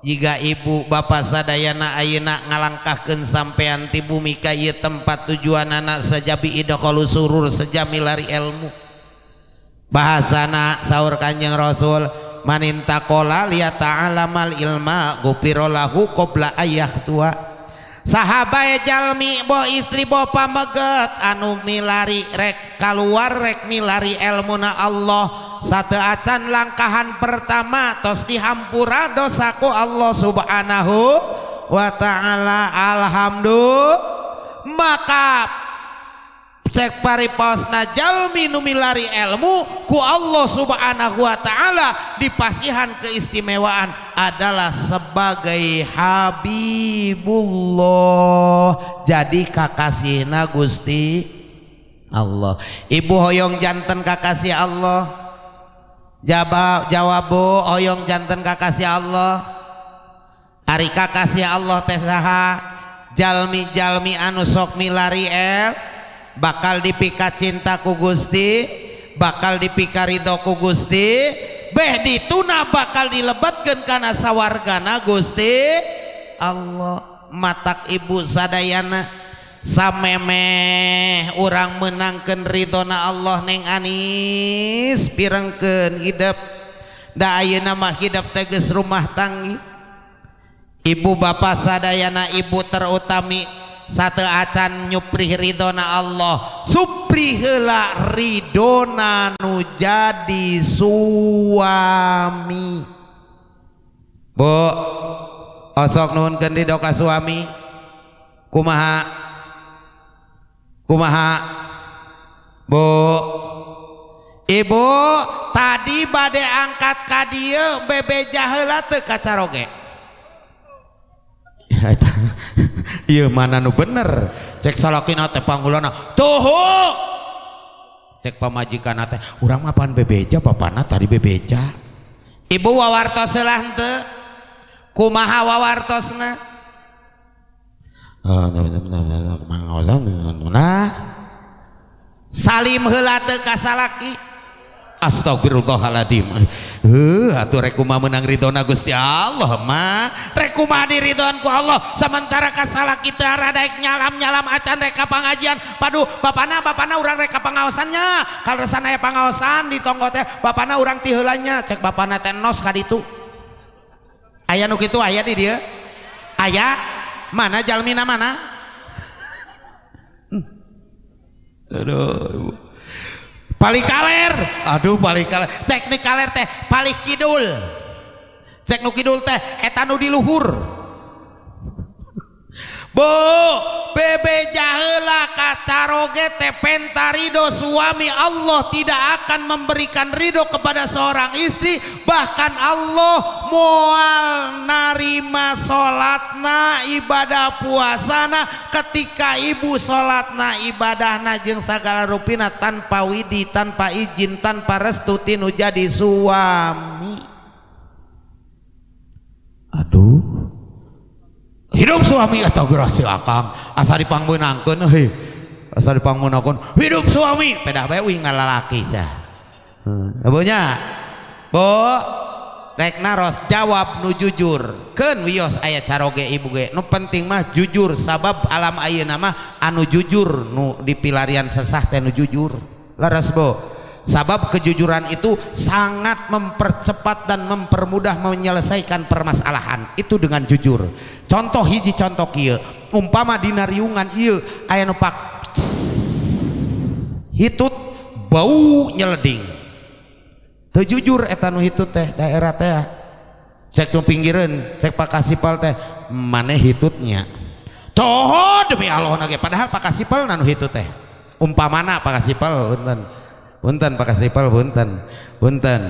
S1: jika ibu bapak sadayana ayeuna ngalangkahkeun sampean ti bumi ka ieu tempat tujuan anak sajabi idaqalu surur sejamilari ilmu bahasana saur Kanjeng Rasul manintakola liya ta'alamal ilma gupirolahu qobla ayah tua sahabat jalmi boh istri boh pameget anu milari rek keluar rek milari ilmuna Allah satu acan langkahan pertama tos dihampura dosaku Allah subhanahu wa ta'ala alhamdulillah maka cek pariposna jalmi nu milari ilmu ku Allah subhanahu wa ta'ala dipasihan keistimewaan adalah sebagai Habibullah jadi kakasihna Gusti Allah ibu hoyong janten kakasih Allah jawab bu hoyong janten kakasih Allah ari kakasih Allah teh saha jalmi-jalmi anu sok milari bakal dipika cinta ku Gusti bakal dipika ridho ku Gusti beh dituna bakal dilebatkeun kana sawargana Gusti Allah matak ibu sadayana samemeh urang menangkeun ridhona Allah neng Anis pirengkeun hidup da ayeuna mah hidup teh geus rumah tanggi ibu bapak sadayana ibu terutami satu acan nyupri ridona Allah supri heula ridona nu jadi suami bu osok nuhunkeun ridho ka suami kumaha bu ibu tadi bade angkat ka dieu bebeja heula teu kacaroge iya mana nu bener cek salakina teh panggulana tuhu cek pamajikan teh urang mah pan bebeja bapana tadi bebeja ibu wawartos heula henteu kumaha wawartosna salim heula teu ka salaki astagfirullahaladzim atuh rek kumaha meunang ridona Gusti Allah mah rek kumaha diridhoan ku Allah sementara ka salaki teu radaek nyalam acan rek ka pangajian padu bapana urang rek ka pangaosannya kalresan aya pangaosan di tonggo teh bapana urang ti heula nya cek bapana teh nos ka ditu aya nu kitu aya di dieu aya mana jalmina mana aduh paling kaler cek ni kaler teh paling kidul cek nu kidul teh eta nu di luhur bu bebeja heula kacaroge teh penta ridho suami Allah tidak akan memberikan ridho kepada seorang istri bahkan Allah moal narima salatna ibadah puasana ketika ibu salatna ibadahna jeung sagala rupina tanpa widi tanpa izin tanpa restu tinu jadi suami aduh hidup suami atau gerasi akang asa dipangmeunangkeun heuh asa dipangmeunangkeun hidup suami pedah bae uing ngalalaki sah abunya bu rek naros jawab nu jujur keun wios aya caroge ibu ge nu penting mah jujur sabab alam ayeuna mah anu jujur nu dipilarian sesah teh nu jujur leres bu sabab kejujuran itu sangat mempercepat dan mempermudah menyelesaikan permasalahan itu dengan jujur contoh hiji contoh kieu umpama dina riungan ieu aya nu pak hitut bau nyeleding teu jujur eta nu hitut teh daerah teh cek nu pinggireun cek Pakasipal teh maneh hitutnya toh demi Allah nage padahal Pakasipal nu hitut teh umpamana Pakasipal punten Pakasipal punten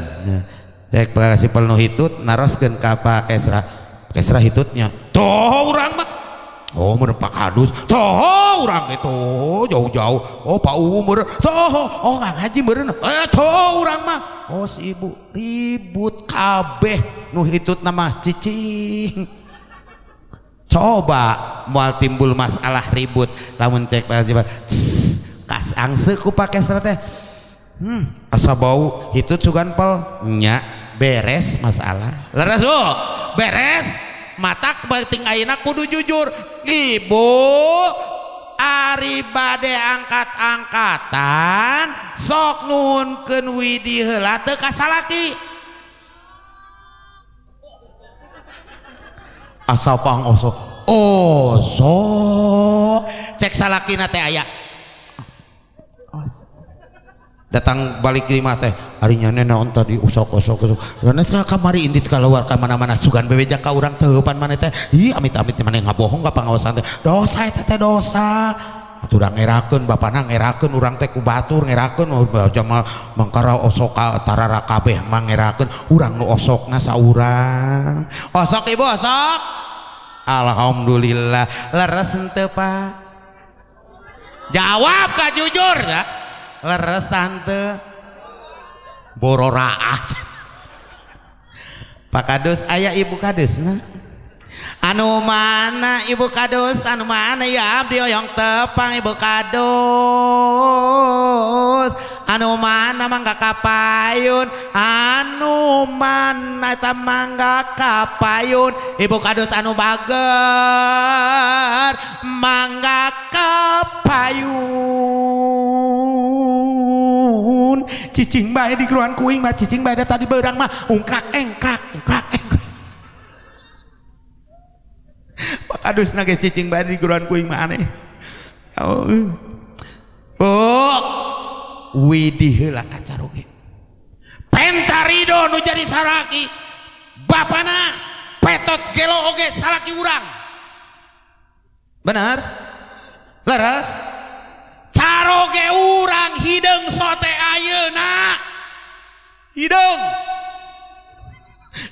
S1: cek Pakasipal nu hitut naroskeun ka Kesra hitutnya toh urang mah oh merepak hadus toh urang itu jauh-jauh oh Pak Umur toh oh Kang Haji meureun toh urang mah oh si ibu ribut kabeh nu hitut nama cicing coba moal timbul masalah ribut lamun cek kas angse ku Pak Kesra teh asa bau hitut sugan pel nya beres masalah leres bu beres matak penting ayeuna kudu jujur ibu ari bade angkat-angkatan sok nuhunkeun widi heula teu ka salaki asa pangosok cek salakina teh aya datang balik lima teh harinya naon tadi usok karena kamari indit keluar ke mana-mana sugan bebeja ka urang teupan maneh teh ih amit-amit maneh ngabohong ka pangaosan teh dosa eta teh dosa atuh ngerakeun bapana ngerakeun urang teh ku batur ngerakeun jama mangkara osok tarara kabeh mah ngerakeun urang nu osokna saurang osok ibu osok alhamdulillah leres henteu Pak jawab ka jujur ya leres tante bororaas Pak Kadus aya ibu kadus nah anu mana ibu kadus anu mana ya abdi oyong tepang ibu kadus anu mana mangga kapayun anu mana eta mangga kapayun ibu kadus anu bager mangga kapayun cicing bae di geruan kuing mah cicing bae tadi beurang mah ungkrak engkrak Pak Kadus na geus cicing bae di geruan kuing mah aneh widi heula kacaroge pentarido nu jadi saraki bapana petot gelo oge salaki urang benar leres caroge urang hideung sote ayeuna hideung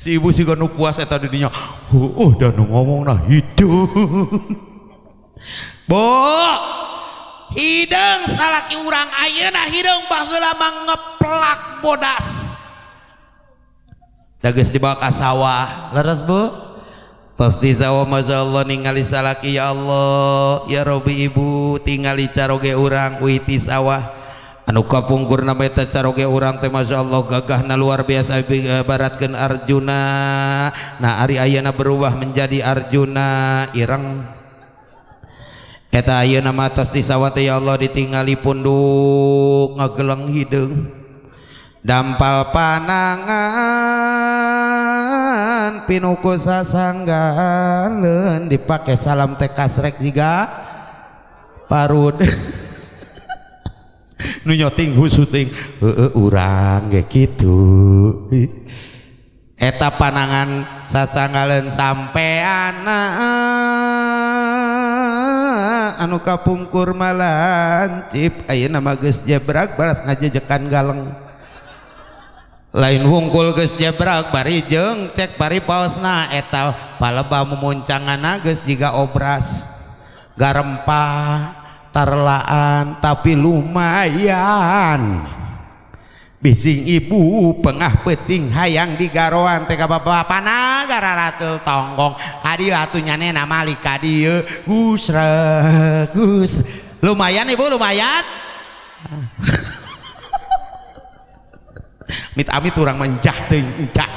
S1: si ibu siga nu puas eta di dinya dan nu ngomongna hideung hideung salaki urang ayeuna hideung baheula mah ngeplak bodas da geus dibawa ka sawah leres bu tos di sawah masyaallah ningali salaki ya Allah ya Rabbi ibu tingali caroge urang uiti sawah anu kapungkurna mah eta caroge urang teh masyaallah gagahna luar biasa baratkeun Arjuna nah ari ayeuna berubah menjadi Arjuna ireng eta ayeuna mah tos di sawah teh ya Allah ditingali punduk ngageleng hideung dampal panangan pinuku sasanggaleun dipake salam teh kasrek jiga parud nu nyoting husuting urang ge kitu eta panangan sasanggaleun sampean anu kapungkur malancip ayeuna mah geus jebrag baras ngajejekan galeng lain wungkul geus jebrag bari jeung cek bari paosna eta paleba mumuncanganna geus jiga obras garempah tarlaan tapi lumayan bising ibu pengah peting hayang digaroan teh ka bapana gararatul tonggong kadieu atuh nyanena malik kadieu gus lumayan ibu lumayan mit-amit urang menjah teuing encah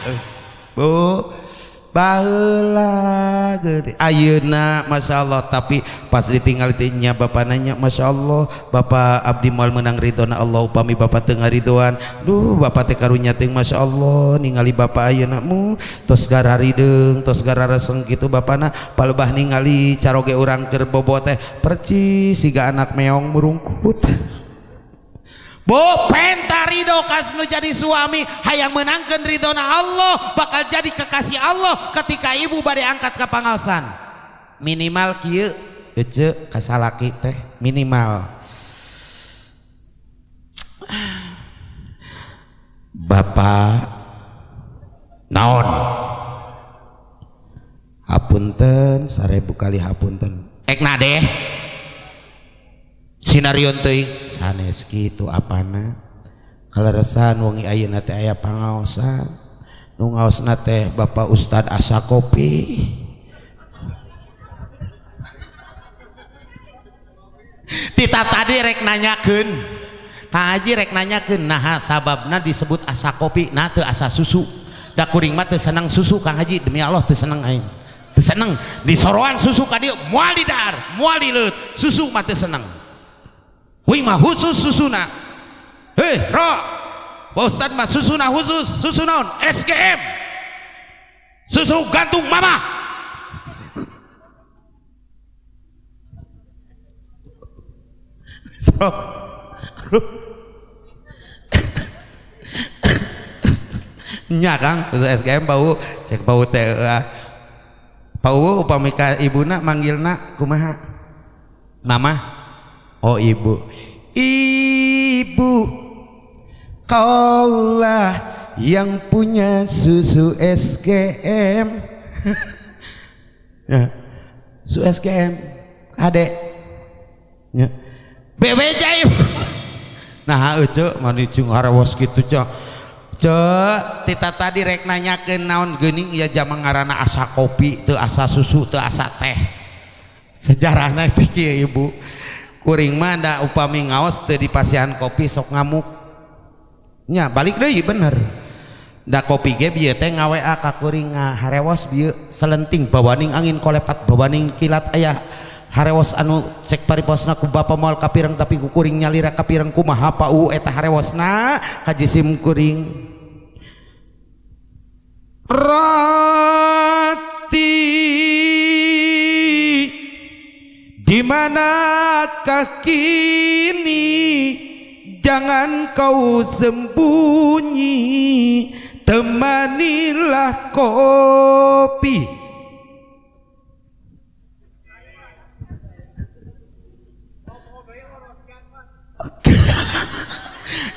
S1: bu baheula geuti ayeuna masyaallah tapi pas ditinggal nya bapak nanya masyaallah bapak abdi moal menang ridona Allah upami bapak teu ngaridoan duh bapak teh karunya teh masyaallah ningali bapak ayeuna mu tos gara rideung tos gara reseng kitu bapana palebah ningali caroge urang keur bobo teh percis siga anak meong merungkut Bu penta ridho kasnu jadi suami hayang menangkan ridhona Allah bakal jadi kekasih Allah ketika ibu bade angkat ke pangaosan minimal kieu ece kasalaki teh minimal Bapak naon hapunten 1000 kali hapunten ekna deh sinarion teuing sanes kitu apana kaleresan wengi ayeuna teh aya pangaosan nu ngaosna teh Bapak Ustad Asa Kopi tita tadi rek nanyakeun Kang Haji rek nanyakeun naha sababna disebut Asa Kopi nah teu asa susu da kuring mah teu seneng susu Kang Haji demi Allah teu seneng aing teu seneng disoroan susu ka dieu moal di dahar moal di leut susu mah teu seneng wih mah khusus susuna Ro Pak Ustad mah susuna khusus susu naon SGM susu gantung mama nya Kang susu SGM bau cek bau teh Pak upami ka ibuna manggilna kumaha mama oh ibu kaulah yang punya susu SGM ya, susu SGM adek ya. Bebe jaim nah cek manicung harawos gitu cek tita tadi rek nanyakeun naon geuning ya jamang ngaranna Asa Kopi teu asa susu teu asa teh sejarahna teh kieu ibu kuring mah da upami ngaos teu dipasihan kopi sok ngamuk nya balik deui bener da kopi ge bieu teh ngawea ka kuring ngaharewos bieu selenting bawaning angin kolepat bawaning kilat aya harewos anu cek pariposna ku bapa moal kapireng tapi ku kuring nyalira kapireng kumaha Pak eta harewosna ka jisim kuring roti di manakah kini jangan kau sembunyi temanilah kopi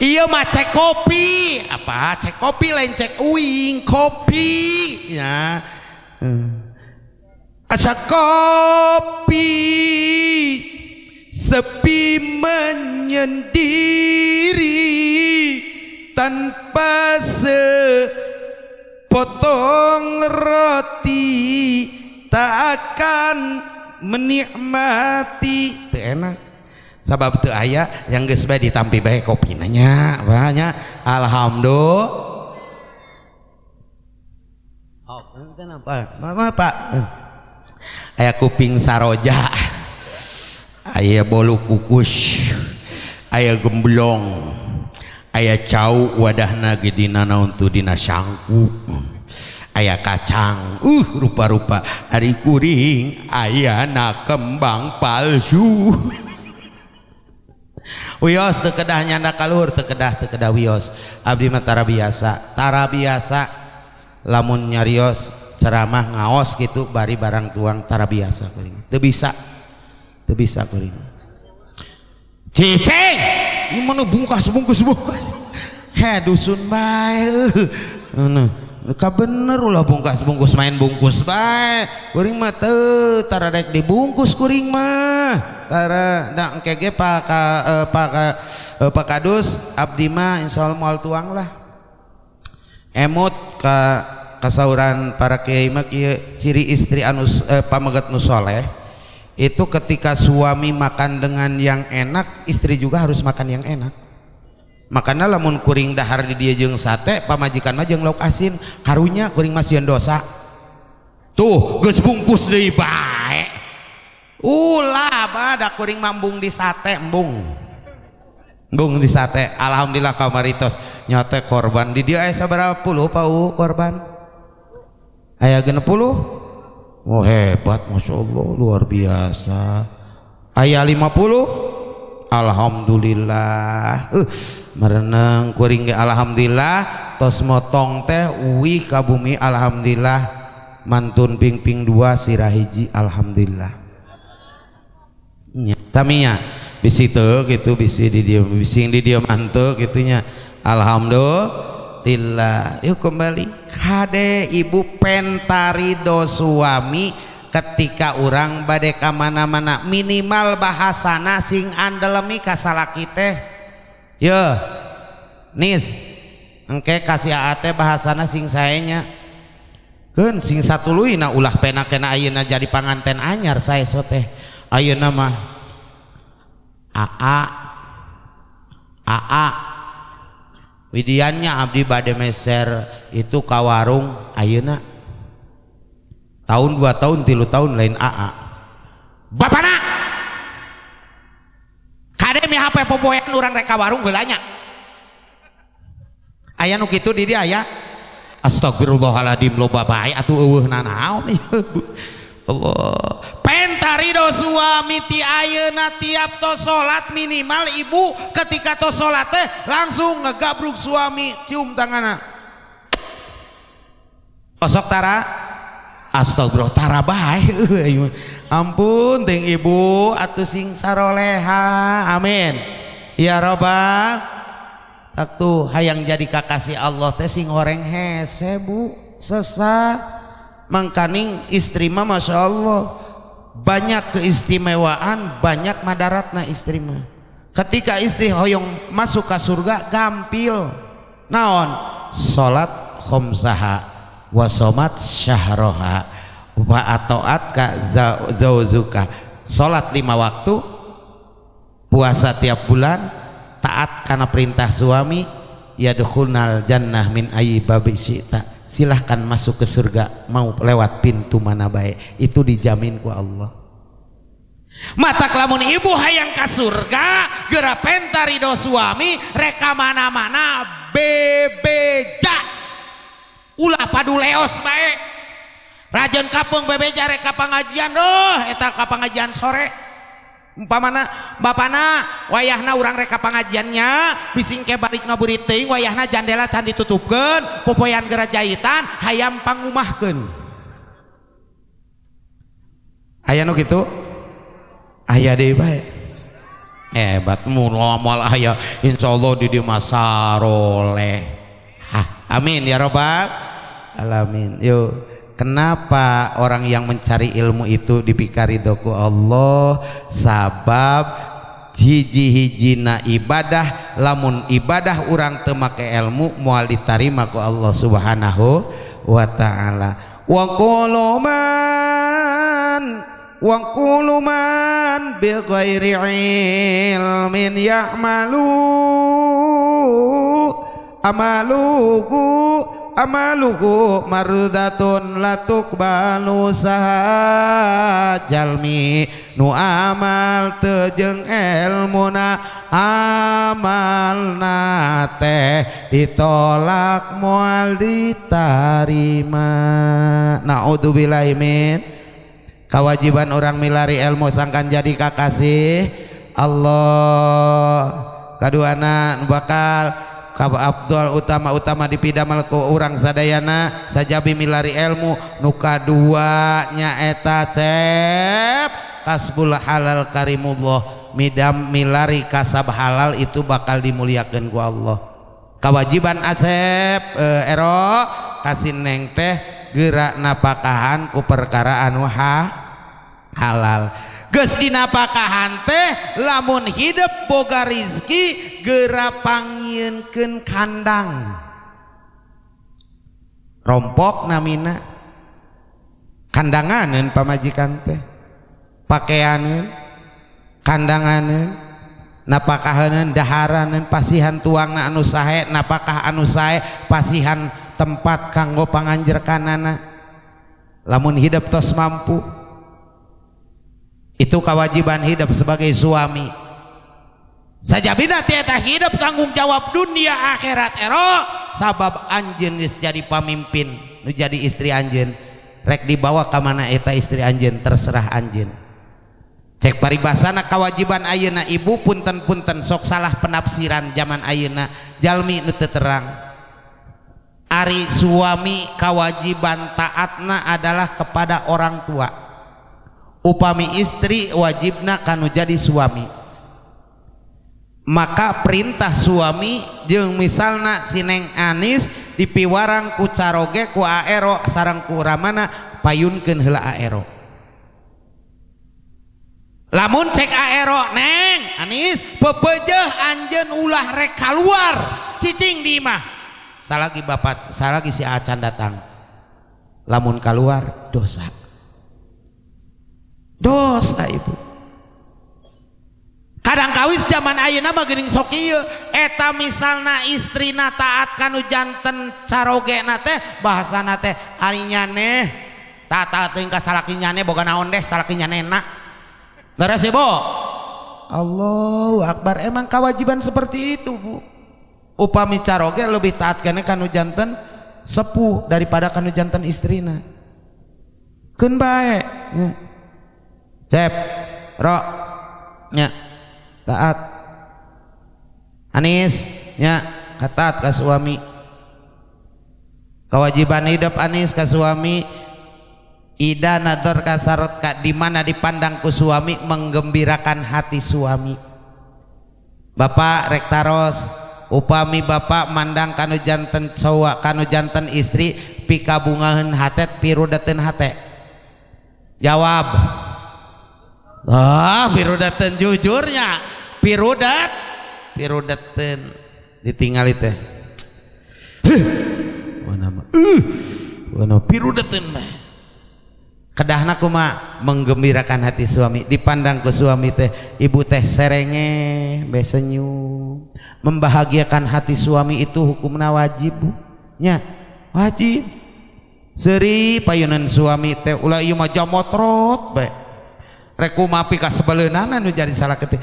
S1: iya mah cek kopi apa cek kopi lain cek uing kopi ya Asa Kopi sepi menyendiri tanpa sepotong roti tak akan menikmati teu enak sabab teu aya yang geus bae ditampi bae kopi nanya banyak alhamdulillah oh kenapa mama Pak aya kuping saroja aya bolu kukus aya gemblong aya cau wadahna gedina naon tu dina sangku aya kacang rupa-rupa ari kuring aya na kembang palsu wios teu kedah nyanda kaluhur teu kedah wios abdi mah tara biasa lamun nyarios ceramah ngaos gitu bari barang tuang tara biasa kuring teu bisa kuring cicing ini mana bungkus he dusun bae ka bener ulah bungkus main bungkus bae kuring mah teu tara rek dibungkus kuring mah tara da engke ge Pak Kadus abdi mah insyaallah moal tuang lah emut ka kasauran para kiai mah kieu ciri istri anu pamegat nu soleh itu ketika suami makan dengan yang enak istri juga harus makan yang enak makanya lamun kuring dahar di dia jeung sate pamajikan mah jeung lauk asin karunya kuring mah sieun dosa tuh geus bungkus deui bae ulah bada kuring mambung di sate embung di sate alhamdulillah kamaritos nyote korban di dia aya sabaraha puluh Pak korban aya 60 oh hebat Masya Allah luar biasa aya 50 alhamdulillah merenang kuring ge alhamdulillah tos motong teh uwi ka bumi alhamdulillah mantun ping-ping 2 sirah hiji alhamdulillah nya taminya bisi teu kitu bisi di dieu bising di dieu mantu kitunya alhamdulillah. Yuk kembali kade ibu pentarido suami ketika orang bade ka mana-mana minimal bahasana sing andelemi ka salaki teh ye nis engke kasih aate bahasana sing saenya keun sing satuluy na ulah pena kena ayeuna jadi panganten anyar saeso teh ayeuna mah aa widiannya abdi bade meser itu ka warung ayeuna tahun 2 tahun 3 tahun lain aa bapana kade mi hape popoyan urang rek ka warung geulanya aya nu kitu di dia aya astagfirullahaladzim loba bae atuh eueuhna naon Allah pentarido suami ti ayeuna tiap tos salat minimal ibu ketika tos salat teh langsung ngegabruk suami cium tanganna osok tara astagfirullah tara bae ampun ting ibu atuh sing saroleha amin ya robbal tak tuh hayang jadi kakasih Allah teh sing horeng hese bu sesa mangkaning istri mah masya Allah banyak keistimewaan banyak madaratna istri mah ketika istri hoyong masuk ke surga gampil naon salat khomsaha wasomat syahroha wa atoat ka zauzuka salat 5 waktu puasa tiap bulan taat karena perintah suami yadkhulnal jannah min ayyi babi syi'ta silahkan masuk ke surga mau lewat pintu mana baik itu dijamin ku Allah mata kelamun ibu hayang ka surga geura pentarido suami reka mana-mana bebeja ulah padu leos bae rajeun kapung bebeja reka pangajian eta ka pangajian sore umpamana bapana wayahna urang reka pangajiannya bising ke balik naburit teuing wayahna jandela can ditutupkeun popoyan geura jahitan hayam pangumahkeun aya nu kitu aya deui bae hebat moal aya insyaallah di dieu mah saroleh amin ya rabbal alamin. Yuk kenapa orang yang mencari ilmu itu dipikari doku Allah sabab hiji-hijina ibadah lamun ibadah orang teu make ilmu moal ditarima ku Allah subhanahu wa ta'ala wa quluman bi ghairi ilmin ya'malu amaluhu mardatun latukbalu saha jalmi nu amal teu jeung elmuna amalna teh ditolak moal ditarima naudzubillahi min kewajiban orang milari ilmu sangkan jadi kakasih Allah kaduana bakal Abdul utama dipidamel ku urang sadayana sajabi milari ilmu nu kadua nyaeta cep kasbul halal karimullah midam milari kasab halal itu bakal dimuliakeun ku Allah kewajiban asep ero kasih neng teh geura napakahan ku perkara anu halal geus dinapakahan teh lamun hidup boga rizki geura pangieunkeun kandang rompok namina kandanganeun pamajikan teh pakaianeun kandanganeun napakahaneun daharaneun pasihan tuangna anu sae napakah anu sae pasihan tempat kanggo panganjerkanana lamun hidup tos mampu itu kewajiban hidup sebagai suami sajabina tieta hidup tanggung jawab dunia akhirat ero sabab anjeun geus jadi pamimpin nu jadi istri anjeun rek dibawa ka mana eta istri anjeun terserah anjeun cek paribasana kewajiban ayeuna ibu punten-punten sok salah penafsiran zaman ayeuna jalmi nu teu terang. Ari suami kewajiban taatna adalah kepada orang tua, upami istri wajibna kanu jadi suami. Maka perintah suami jeung misalna si Neng Anis dipiwarang ku caroge ku aero sareng ku ramana payunkeun heula aero. Lamun cek aero Neng Anis pepeujeuh anjeun ulah rek kaluar cicing di imah salagi bapak salagi si acan datang lamun kaluar dosa ibu. Kadang kawis zaman ayeuna mah geuning sok ieu eta misalna istrina taat kanu janten carogena teh bahasana teh ari nyaneh taat teuing ka salaki nyaneh boga naon deh salaki nyanena beres ya, Bu? Allahu Akbar. Emang kewajiban seperti itu, Bu. Upami caroge lebih taat kene kanu janten sepuh daripada kanu janten istrina. Keun bae. Nya. Cep, ro. Nya. Taat. Anis, nya taat ka suami. Kewajiban hidup Anis ka suami ida nador kasarot ka di mana dipandang ku suami menggembirakan hati suami. Bapak rek taros upami bapak mandang kanu janten cowok kanu janten istri pikabungaheun hate pirudateun hate. Jawab. Pirudateun jujurnya. Pirudateun ditinggali teh. Mana pirudateun mah. Kedahna kumaha menggembirakan hati suami dipandang ku suami teh ibu teh serenge be senyum membahagiakan hati suami itu hukumna wajib Bu nya wajib seuri payunan suami teh ulah ieu mah jamotrot bae rek kumaha pika sebeleunana nu jadi salah teh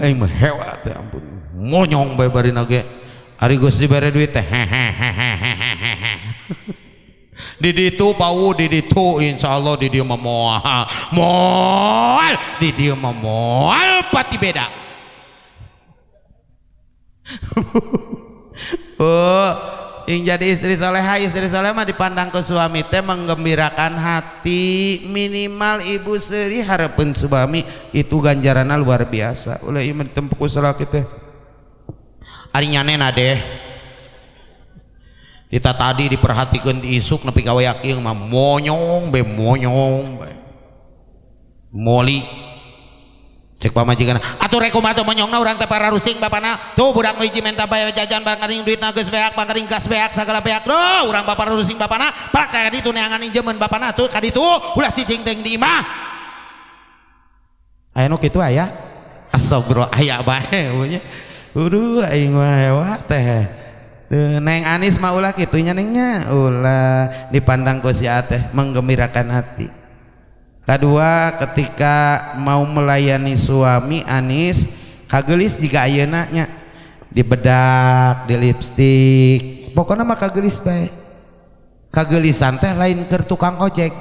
S1: aing mah hewa teh ampun monyong bae barina ge ari geus dibere duit teh di ditu bau di ditu insyaallah di dieu mah moal di dieu mah moal pati beda. Yang jadi istri soleha istri soleh mah dipandang ke suami teh menggembirakan hati minimal ibu seuri hareupeun suami itu ganjaranna luar biasa. Ulah ieu mah ditempuh ku salaki teh ari nyanena deh. Kita tadi diperhatikan di isuk nepi ka wayakeung mah monyong be moli cek pamajikan atuh rek kumaha teh monyongna urang teh para rusing bapana tuh budak nu hiji menta bae jajan barang karing duitna geus beak bakaring gas beak sagala beak duh urang bapa rusing bapana pak ka ditu neangan injeun bapana tuh ka ditu ulah cicing teh di imah aya nu kitu aya astagfirullah aya bae nya aing mah hewa teh. Neng Anis mah ulah kitunya nengnya ulah dipandang ku si teh menggembirakan hati. Kedua ketika mau melayani suami Anis kagelis jika ayeuna nya di bedak di lipstik pokoknya mah kagelis bae. Kagelisan teh lain keur tukang ojek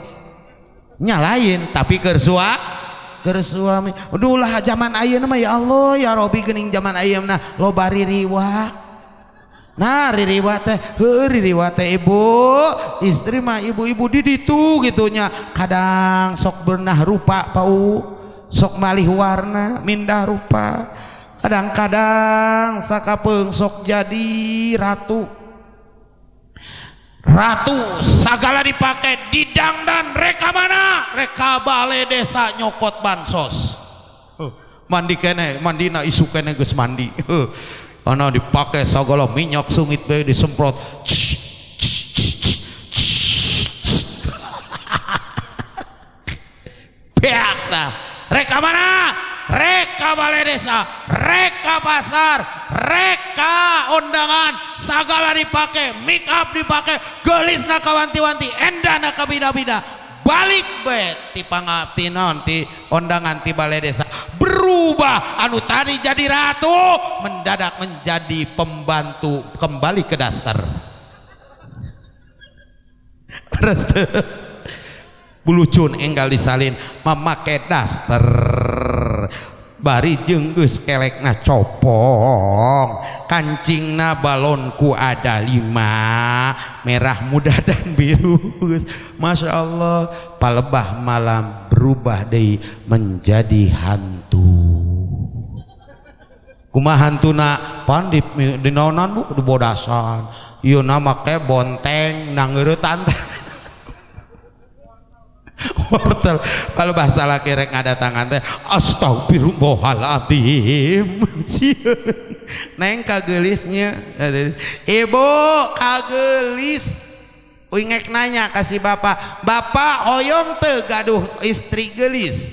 S1: nya lain tapi keur suami. Aduh lah zaman ayeuna mah ya Allah ya Robi geuning zaman ayeuna loba ririwa. Nah ririwa teh ibu istri mah ibu-ibu di ditu gitunya kadang sok beunah rupa pau sok malih warna mindah rupa kadang-kadang sakapeung sok jadi ratu sagala dipake didangdan reka mana reka balai desa nyokot bansos mandi kene mandina isu kene geus mandi karena dipakai segala minyak sungit bae disemprot peak dah reka mana reka balai desa reka pasar reka undangan segala dipakai make up dipakai gelisna kawanti-wanti endana ka bida-bida balik bae ti pangapti naon ti undangan ti balai desa berubah anu tadi jadi ratu mendadak menjadi pembantu kembali ke daster bulucun enggal disalin memakai daster bari jenggus kelekna copong kancingna balonku ada 5 merah muda dan biru. Masya Allah palebah malam berubah deui menjadi hantu. Kumaha hantuna pan di naonan bu di bodasan ieu nama ke bonteng nangeuretan wortel kalau bahasa laki rek ngadatangan teh astagfirullahaladzim. Neng kagelisnya ibu kagelis uingek nanya kasih bapak hoyong teu gaduh istri gelis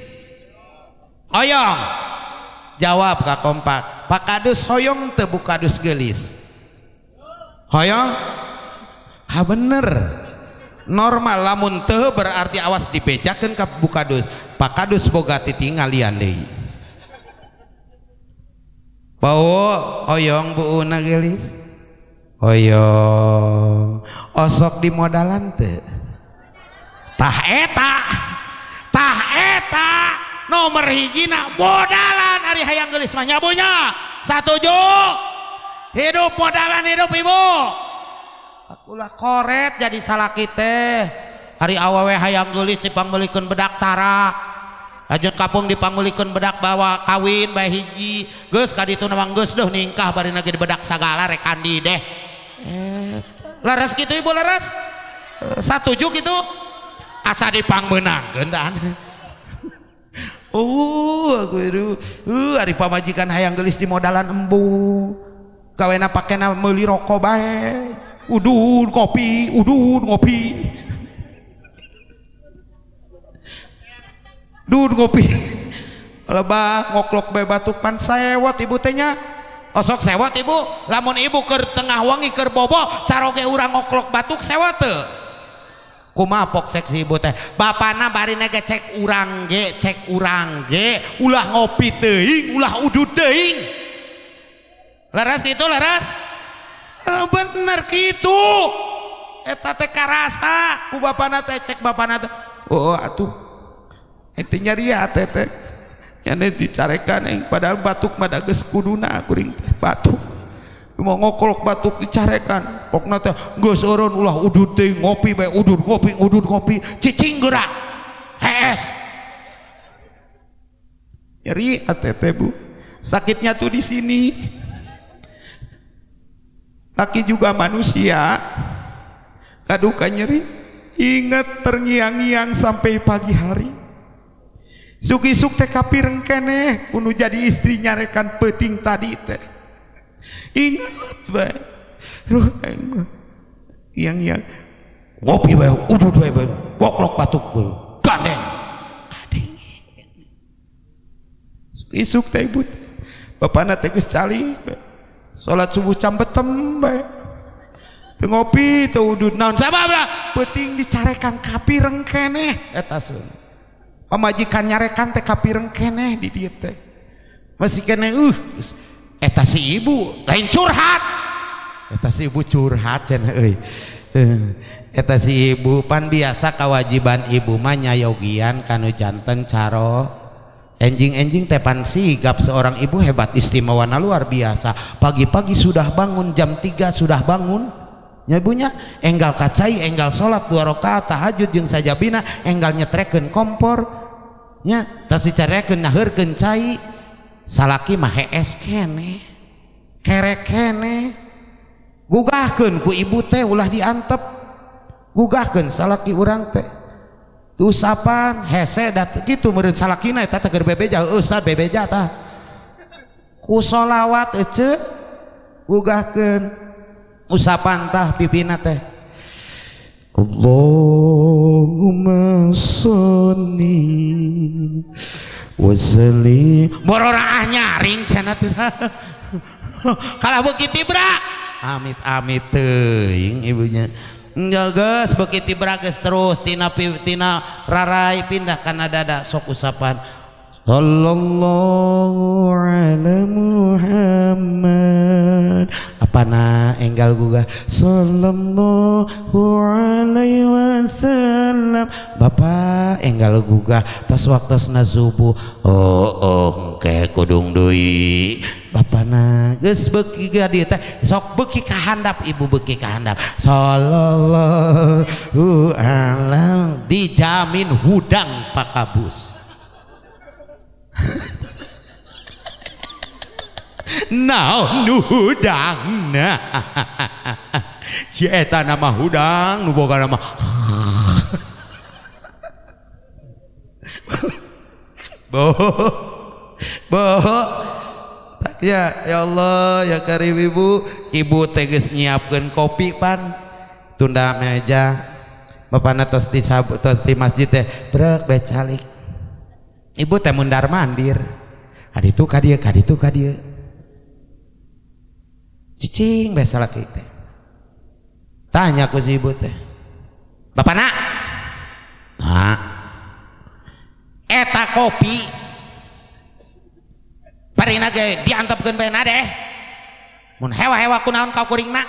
S1: hoyong jawab ka kompak pak kadus hoyong teu bu kadus gelis hoyong ka bener normal lamun teu berarti awas dipejakeun ka bu kadus pak kadus boga titingalian deui bawa hoyong buuna gelis hoyong osok di modalan teu tah eta nomor hijina modalan ari hayang gelis mah nyabunya satuju hidup modalan hidup ibu. Akulah koret jadi salaki teh hari awewe hayang gelis dipanggulikeun bedak tarak lanjut kapung dipanggulikeun bedak bawa kawin bae hiji geus kaditu namang geus deuh ningkah bari lagi di bedak sagala rek kandi deh laras kitu ibu laras satuju kitu asa dipangbeunangkeun dan aku itu hari pamajikan hayang gelis di modalan embu kawena pakena meuli rokok bae udun ngopi lebah ngoklok bae batuk pan sewot ibu tehnya osok sewot ibu lamun ibu keur tengah wangi keur bobo caroge urang ngoklok batuk sewot teu kumaha pok seksi ibu teh bapana bari nege cek urang ge ulah ngopi teuing ulah udud teuing laras itu laras bener gitu eta teh karasa ku bapana teh cek bapana teh oh atuh ente nyariat teh nyane dicarekan yang padahal batuk mah da geus kuduna kuring teh batuk mau ngokolok batuk dicarekan pokna teh geus eureun ulah udud teh ngopi bae udud ngopi cicing geura hees nyari teh bu sakitnya tuh di sini. Laki juga manusia kaduka nyeri inget terngiang-ngiang sampai pagi hari suk-isuk teh kapireng keneh unu jadi istrinya rekan peting tadi teh inget bae iang-iang ngopi bae udud bae goklok batuk bae gandeng adeng suk-isuk teh ibu bapana teh geus cali salat subuh jam betem bae teu ngopi teu udud naon sababna peuting dicarekan kapireng keneh eta sun pamajikan nyarekan teh kapireng keneh di dieu teh masih keneh eta si ibu lain curhat eta si ibu curhat cenah euy eta si ibu pan biasa kewajiban ibu mah nyayogian kanu janten caro enjing tepan sigap seorang ibu hebat istimewa luar biasa pagi-pagi sudah bangun jam 3 sudah bangun nyabunya enggal kacai enggal sholat 2 rakaat tahajud jeung sajabina enggal nyetrekeun kompor nya tos dicarekeun naheurkeun cai salaki mah hees keneh kerek keneh gugahkeun ku ibu teh ulah diantep gugahkeun salaki urang teh usapan hese dat gitu meureun salakina eta teh keur bebeja ustaz bebeja tah ku sholawat ece gugahkeun usapan tah pipina teh Allahumma sholli wa sallim bororah nyaring cenah teh kalabu kitu bra amit teuing ibunya geus begitu berages terus tina rarai pindah kana dada sok usapan Sallallahu ala Muhammad. Apana enggal gugah sallallahu alaihi wasallam. Bapak enggal gugah tos waktosna subuh. Oh engke kudung deui. Bapana geus beuki ka dieu teh sok beuki ka handap, ibu beuki ka handap. Sallallahu ala dijamin hudang pakabus. Naon nu hudangna? Si eta nama hudang nu boga nama ya Allah ya karim ibu teges nyiapkeun kopi pan tunda meja bapana tos di masjid teh brek becalik ibu teh mundar mandir kaditu ka dieu cicing biasa laki teh tanya ku si ibu teh bapana eta kopi parina ge diantepkeun bae na deh mun hewa-hewa kunaon ka kuringna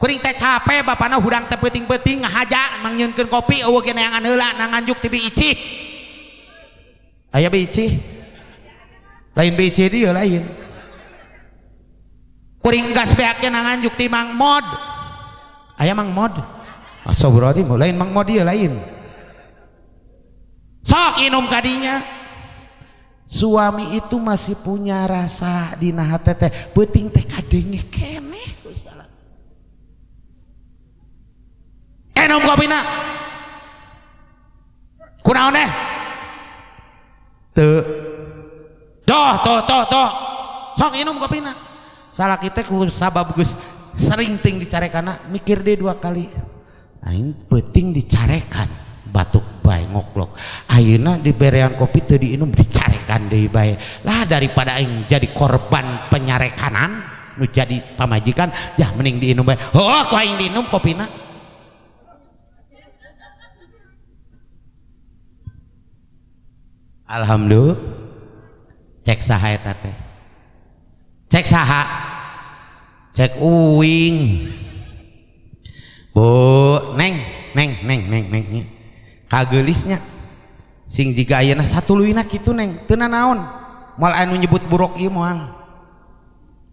S1: kuring teh capek bapana hudang teh peuting-peuting ngahaja mangnyeunkeun kopi eueuh ge neangan heula nanganjuk ti biicih aya biicih lain biicih dieu lain kuring gas beaknya nanganjuk ti Mang Mod aya Mang Mod astagfirullahaladzim lain Mang Mod dia lain sok inum kadinya suami itu masih punya rasa dina hate teh peuting teh kadenge keneh Gusti Allah enum kopina kunaon deh teu toh sok inum kopina salah kita ku sabab geus sering ting dicarekana mikir deh 2 kali aing penting dicarekan batuk bae ngoklok ayeuna diberean kopi teu diinum dicarekan deui bae lah daripada aing jadi korban penyarekanan nu jadi pamajikan ya mending diinum bae ku aing diinum kopina alhamdulillah cek saha eta teh cek saha cek uing bu neng kagelisnya sing jiga ayeuna satuluyna kitu neng teu naon moal anu nyebut buruk ieu moal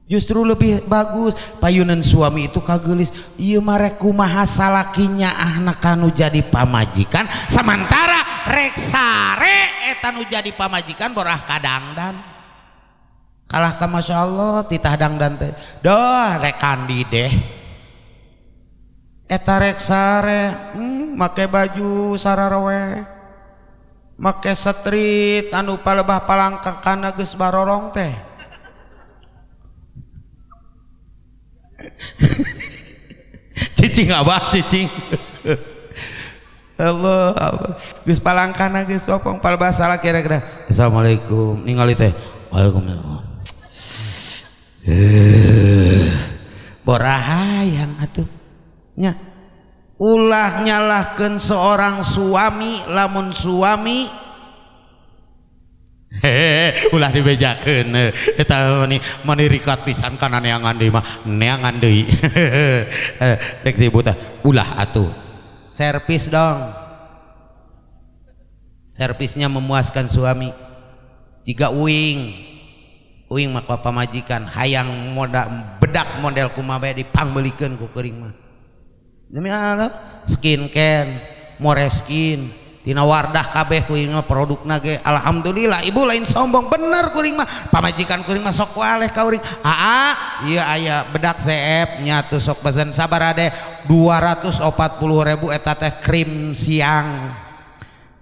S1: justru lebih bagus payunan suami itu kagelis ieu mah kumaha salakinya anak kanu jadi pamajikan samantara rek sare eta nu jadi pamajikan borah kadangdan kalah ka Masya Allah titah dangdan teh doh rek kandi deh eta rek sare make baju sararowe make street anu palebah palangkakana geus barorong teh cicing abah cicing Allah geus palangkana geus wapong palebah salah kira-kira assalamualaikum ningali teh waalaikumsalam borahayang atuh nya ulah nyalahkeun seorang suami lamun suami ulah dibejakeun eta mani rikat pisan kana neangan deui mah neangan deui cek si ibu teh ulah atuh servis dong servisnya memuaskan suami tiga uing maka pamajikan hayang bedak model kumaha bae dipangbelikeun ku kuring mah demi Allah skincare Moreskin tina Wardah kabeh kuring mah produkna ge alhamdulillah ibu lain sombong bener kuring mah pamajikan kuring mah sok waleh ka uring ieu aya bedak CF nya teu sok pesan sabar ade 240.000 eta teh krim siang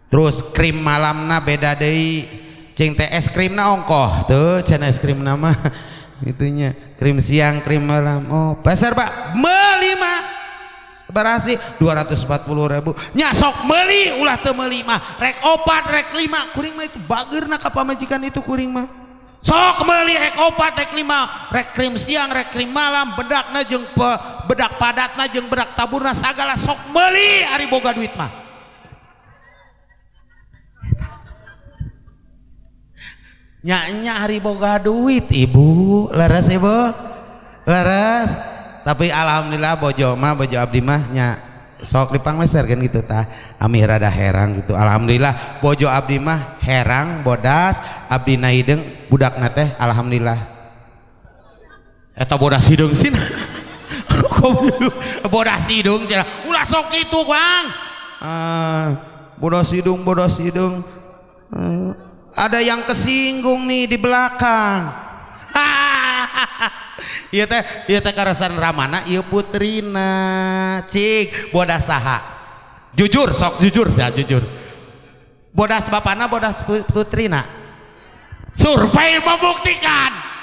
S1: terus krim malamna beda deui cing teh es krimna ongkoh tuh cenah es krim nama itunya krim siang krim malam pasar Pak meuli mah sabarasi 240.000 nya sok meuli ulah teu meuli mah rek 4 rek 5 kuring mah itu bageurna ka pamajikan itu kuring mah sok meuli rek 4 rek 5 rek krim siang rek krim malam bedakna jeung bedak padatna jeung bedak taburna sagala sok meuli ari boga duit mah Nya hari boga duit ibu, leres ibu, leres. Tapi alhamdulillah bojo abdi mah nya sok dipangmeser kan gitu tah. Ami rada herang gitu. Alhamdulillah bojo abdi mah herang bodas, abdi na hideung budakna teh alhamdulillah. Eta bodas hideung sih. Bodas hidung cenah. Ulah sok kitu, Bang. Bodas hidung. Ada yang kesinggung nih di belakang. Ieu teh karasan ramana ieu putrina. Cik, bodas saha? Jujur, sok jujur. Bodas bapana, bodas putrina. Survei membuktikan.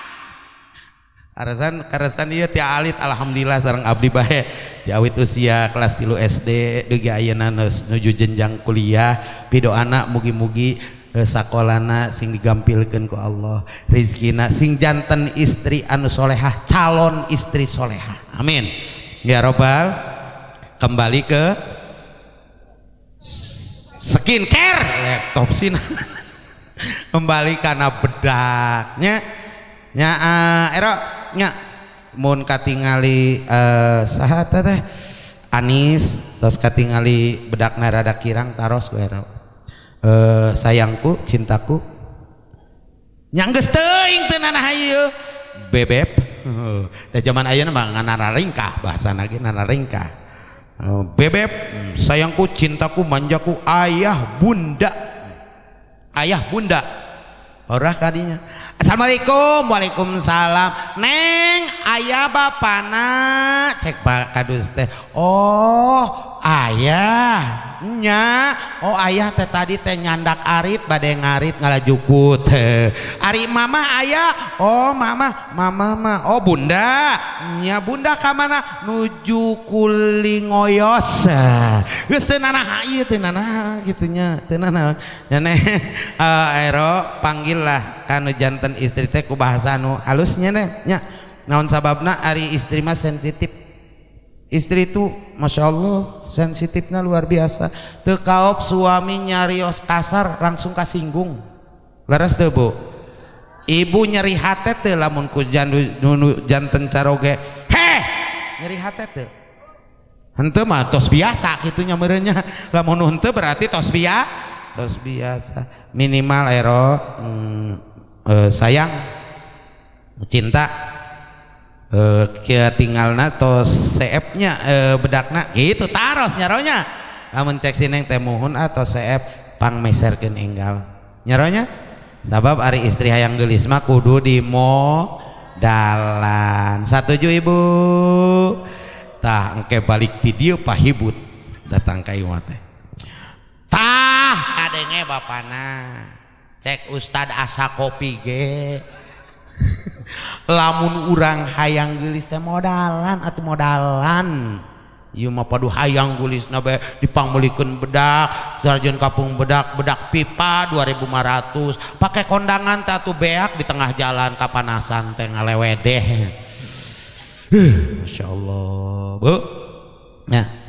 S1: Karasan ieu ti alit alhamdulillah sareng abdi bae di awit usia kelas 3 SD dugi ayeuna nuju jenjang kuliah pidoana mugi-mugi sakolana sing digampilkeun ku Allah rezekina sing janten istri anu solehah calon istri solehah amin ya robbal. Kembali ke skincare laptop sih kembali karena bedaknya ero nya mun katingali saha teh Anis tos katingali bedakna rada kirang taros ku ero sayangku cintaku nyanggeus teuing teu nanah ieu bebeb da zaman ayeuna mah nganana ringkah bahasana ge nana ringkah bebeb sayangku cintaku manjaku ayah bunda orah kadinya. Assalamualaikum. Waalaikumsalam. Neng ayah bapana cek kadus teh. Oh ayah nya. Oh ayah teh tadi teh nyandak arit bade ngarit ngalajukut. Ari mama ayah. Oh mama mah. Oh bunda nya bunda ka mana nuju kulingoyos. Geus teu nanah ieu teu nanah gitunya teu nanah. Nya ero panggil lah kanu janten istri teh ku bahasa anu halusnya nya naon sababna ari istri mah sensitif. Istri itu masya Allah sensitifnya luar biasa. Teu kaop suami nyarios kasar langsung kasinggung. Leres teu Bu? Ibu nyeri hate teu lamun ku janten caroge. Heh, nyeri hate teu. Henteu mah tos biasa kitu nya meureunnya. Lamun henteu berarti tos biasa. Minimal ero sayang cinta kia tinggalna tos CF-nya bedakna gitu taros nyaronya lamun cek sineng teh muhun atau CF pangmeserkeun enggal nyaronya sabab ari istri hayang geulis mah kudu dimodalan. Satuju ibu tah engke balik video pahibut datang ka ieu teh tah kadenge bapana cek Ustad asa kopi ge lamun urang hayang geulis teh modalan atuh modalan ieu mah padu hayang geulisna bae dipangmeulikeun bedak sarjeun kapung bedak pipa 2.500 pake kondangan teh atuh beak di tengah jalan kapanasan teh ngalewedeh. Masyaallah Bu nah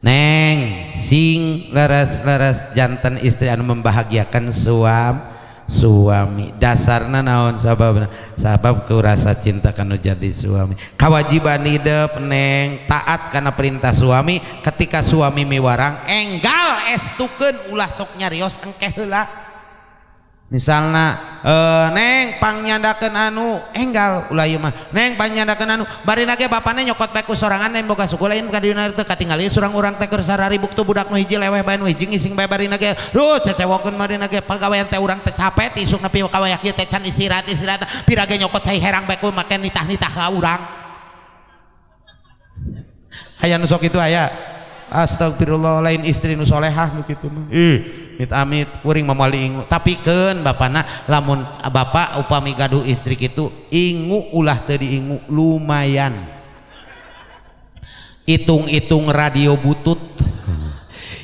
S1: Neng sing leres janten istri anu membahagiakan suami dasarna naon sabab ku rasa cinta kanu jadi suami kawajiban hidup neng taat karena perintah suami ketika suami miwarang enggal estukeun ulah sok nyarios engke heula misalna neng pangnyandakeun anu enggal ulah ieu mah neng pangnyandakeun anu barina ge bapana nyokot bae ku sorangan neng boga suku lain ka dina teu katingali surang urang teh keur sarari buktu budak nu hiji leweh bae nu hiji ngising bae barina ge duh cecewokeun marina ge pagawean teh urang teh capek isuk nepi ka wayah kieu teh can istirahat pira ge nyokot cai herang bae ku make nitah ka urang aya nu sok kitu aya. Astagfirullah lain istri nu solehah nu kitu mah amit kuring mamali ingu tapi keun bapana lamun bapak upami gaduh istri kitu ingu ulah teu diingu lumayan hitung radio butut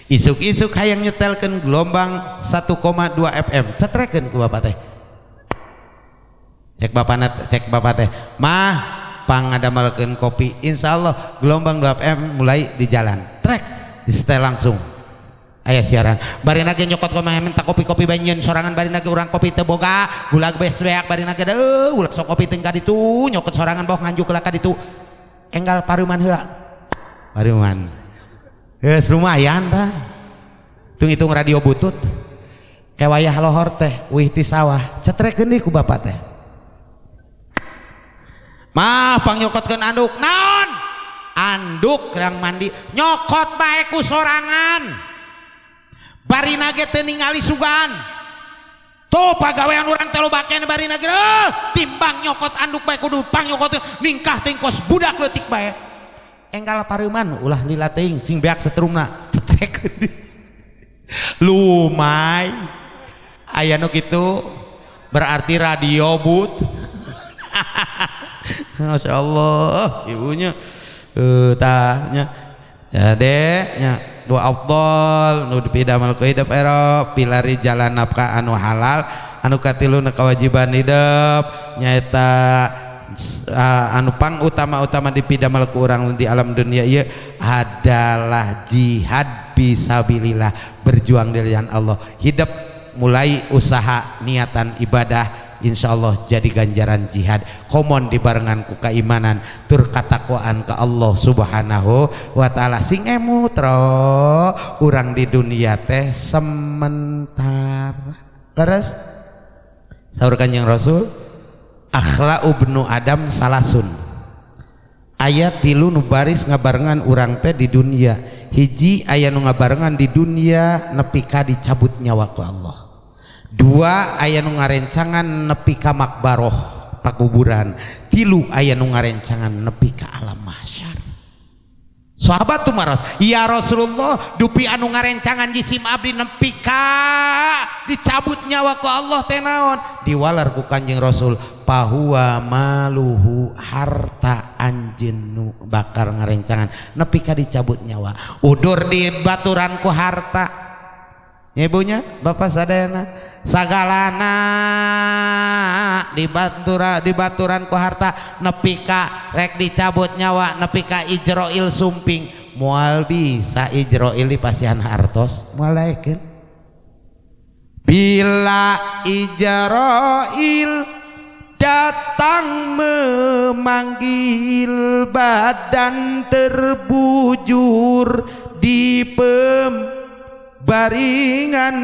S1: isuk-isuk hayang nyetelkeun gelombang 1,2 FM cetrekeun ku bapak teh cek bapak teh mah pangadamelkeun kopi insyaallah gelombang 2 FM mulai di jalan trek di setel langsung aya siaran bari nage nyokot ka minta kopi-kopi banyeun sorangan bari nage urang kopi teu boga gulag beak bari nage ulah sok kopi teu ka ditu nyokot sorangan boh nganjuk ka ditu enggal pareuman heula pareuman geus lumayan tah hitung radio butut kewayah lohor teh wih ti sawah cetrekeun deui ku bapak teh mah pangnyokotkeun anduk naon anduk kerang mandi nyokot bae ku sorangan bari nage teu ningali sugan tuh pagawean urang teh lo bakean bari nage timbang nyokot anduk bae kudu pangnyokot ningkah tingkos budak leutik bae enggal pareuman ulah lila teuing sing beak seterumna cetrekeun lumai aya nu kitu berarti radio but Masya Allah ibunya tanya ya deknya dua afdal nu dipidamal ku hidup ero pilari jalan nafkah anu halal anu katilu na kewajiban hidup nyaeta anu pang utama dipidamal ku urang di alam dunia ieu adalah jihad fisabilillah berjuang di jalan Allah hidup mulai usaha niatan ibadah insyaallah jadi ganjaran jihad komon dibarengan ku keimanan tur katakwaan ka Allah subhanahu wa ta'ala sing emut ro urang di dunia teh sementara leres saur Kanjeng Rasul akhlaq ibnu Adam salasun ayat 3 nu baris ngabarengan urang teh di dunia hiji aya nu ngabarengan di dunia nepi ka dicabut nyawa ku Allah 2 aya nu ngarencangan nepi ka makbaroh pakuburan 3 aya nu ngarencangan nepi ka alam mahsyar sahabat tuh maros ya Rasulullah dupi anu ngarencangan jisim abdi nepi ka dicabut nyawa ku Allah teh naon diwalar ku Kanjeng Rasul pahuwa maluhu harta anjeun nu bakar ngarencangan nepi ka dicabut nyawa udur di baturan ku harta ibunya bapak sadayana sagalana di baturan ku harta nepi ka rek dicabut nyawa nepi ka ijroil sumping moal bisa ijroil di pasihan hartos moal daekeun bila ijroil datang memanggil badan terbujur di baringan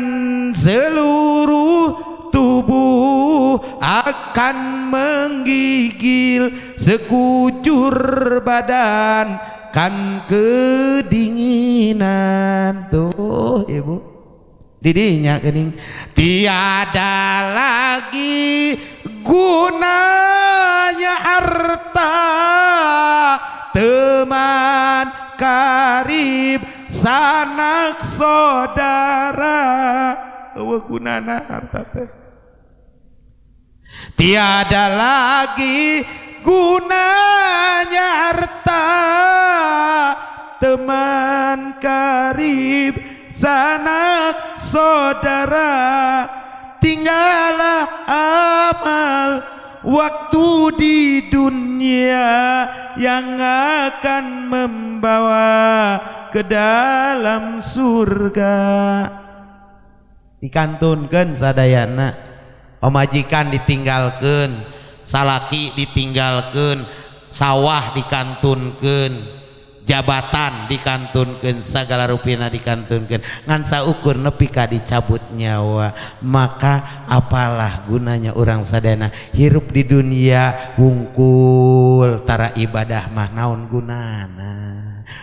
S1: seluruh tubuh akan menggigil sekujur badan kan kedinginan tuh ibu didinya kening tiada lagi gunanya harta teman karib sanak saudara eueuh gunana harta teh tiada lagi gunanya harta teman karib sanak saudara tinggallah amal waktu di dunia yang akan membawa ke dalam surga dikantunkeun sadayana pamajikan ditinggalkeun salaki ditinggalkeun sawah dikantunkeun jabatan dikantunkeun sagala rupina dikantunkeun ngan saukur nepi ka dicabut nyawa maka apalah gunanya urang sadayana hirup di dunia wungkul tara ibadah mah naon gunana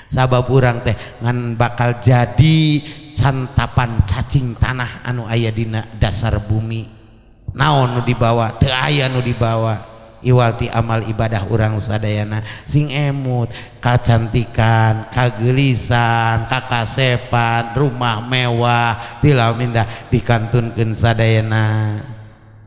S1: sabab urang teh ngan bakal jadi santapan cacing tanah anu aya dina dasar bumi naon nu dibawa teu aya nu dibawa iwalti amal ibadah urang sadayana sing emut kacantikan kagelisan kakasepan rumah mewah tilaminda dikantunkeun sadayana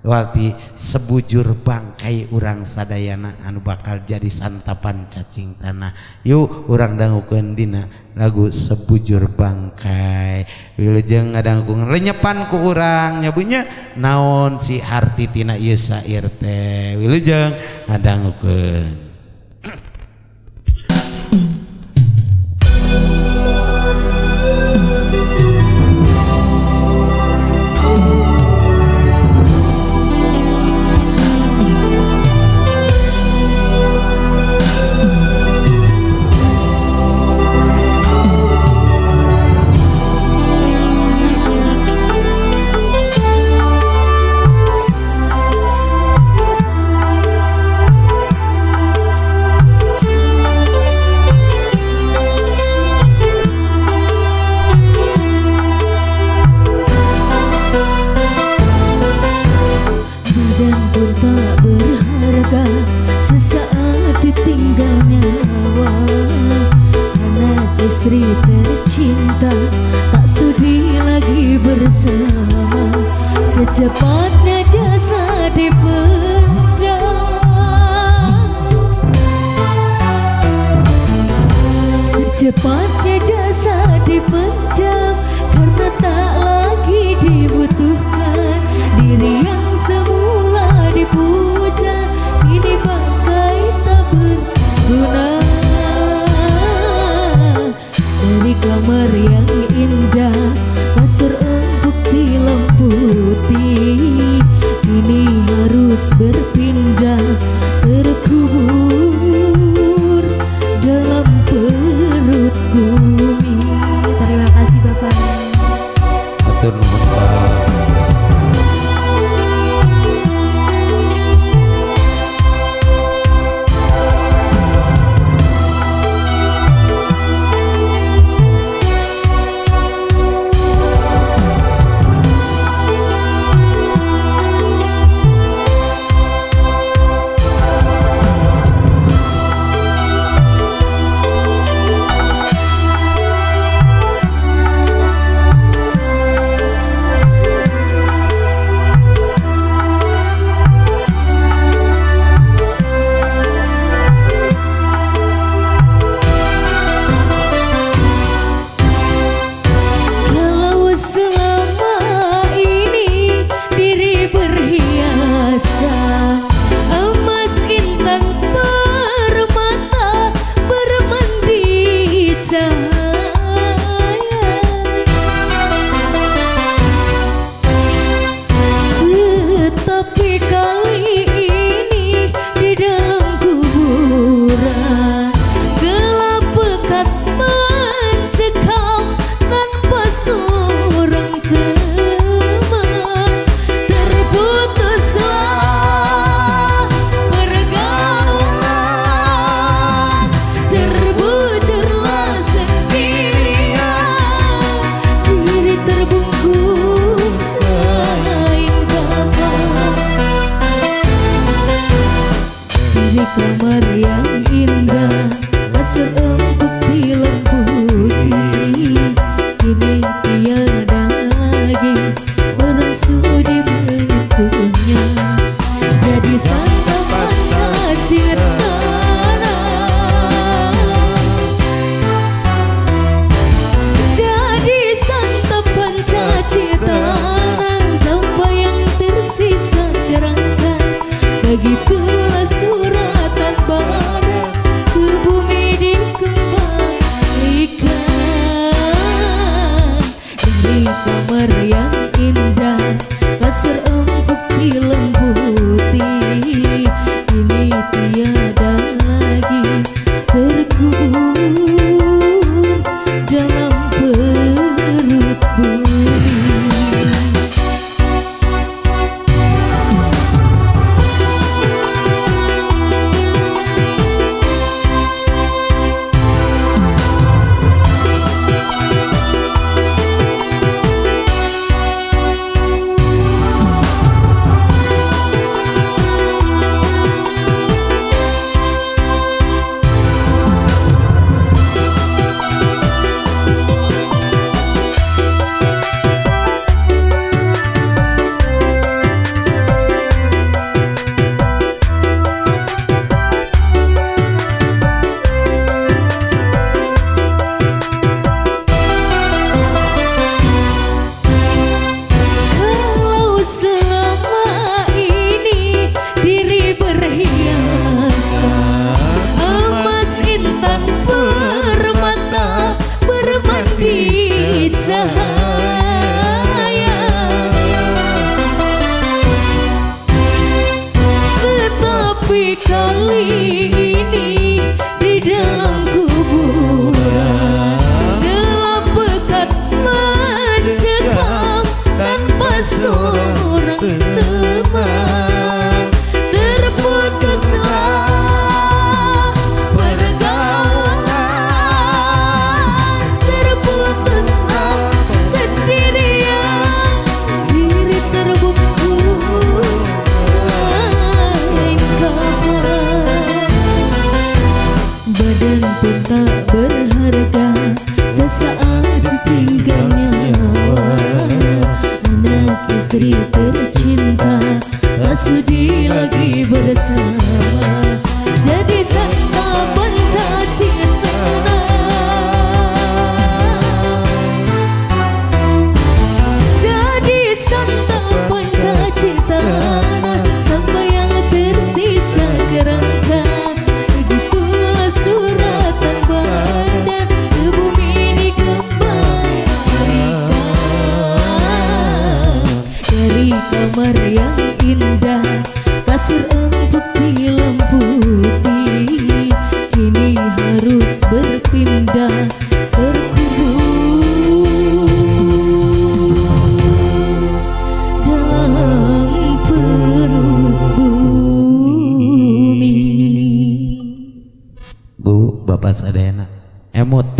S1: walti sebujur bangkai urang sadayana anu bakal jadi santapan cacing tanah yuk urang dangukeun dina lagu sebujur bangkai wilujeng ngadangkeun lenyepan ku urang nyabunya naon si harti tina ieu sair teh wilujeng ngadangkeun
S2: cinta tak sudi lagi bersama, secepatnya jasa dipendam, secepatnya jasa dipendam, karena tak lagi dibutuhkan. Diri yang semula dipuja kini bagai tak berguna. Dari kamar yang indah, kasur empuk dilemputi, kini harus berpindah, terkubur dalam perut bumi. Terima kasih Bapak.
S1: Atur nuhun Pak.
S2: dalam perut bumi.
S1: Bu, Bapak sadayana emot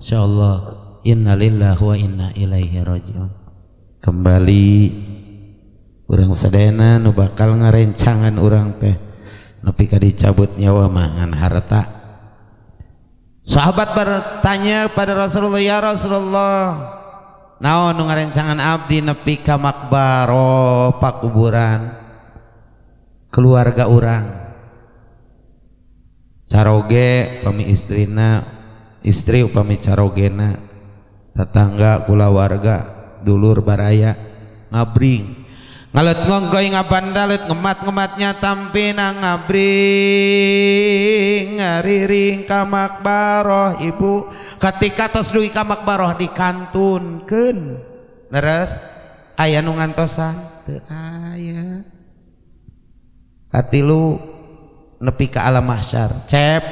S1: insyaallah. Innalillahi wa inna ilaihi rajiun. Kembali urang sadayana nu bakal ngarencangan urang teh nepi ka dicabut nyawa mangan harta. Sahabat bertanya pada Rasulullah, ya Rasulullah, naon nu ngarencangan abdi nepi ka makbaro pakuburan keluarga urang? Caroge upami istrina, istri upami carogena, tetangga kulawarga dulur baraya ngabring ngalet ngonggoy ngabandalet ngemat-ngematnya tampina ngabring ngariring ka makbaroh ibu. Ketika tos dugi ka makbaroh dikantunkeun leres aya nu ngantosan teu aya. Katilu nepi ka alam mahsyar cep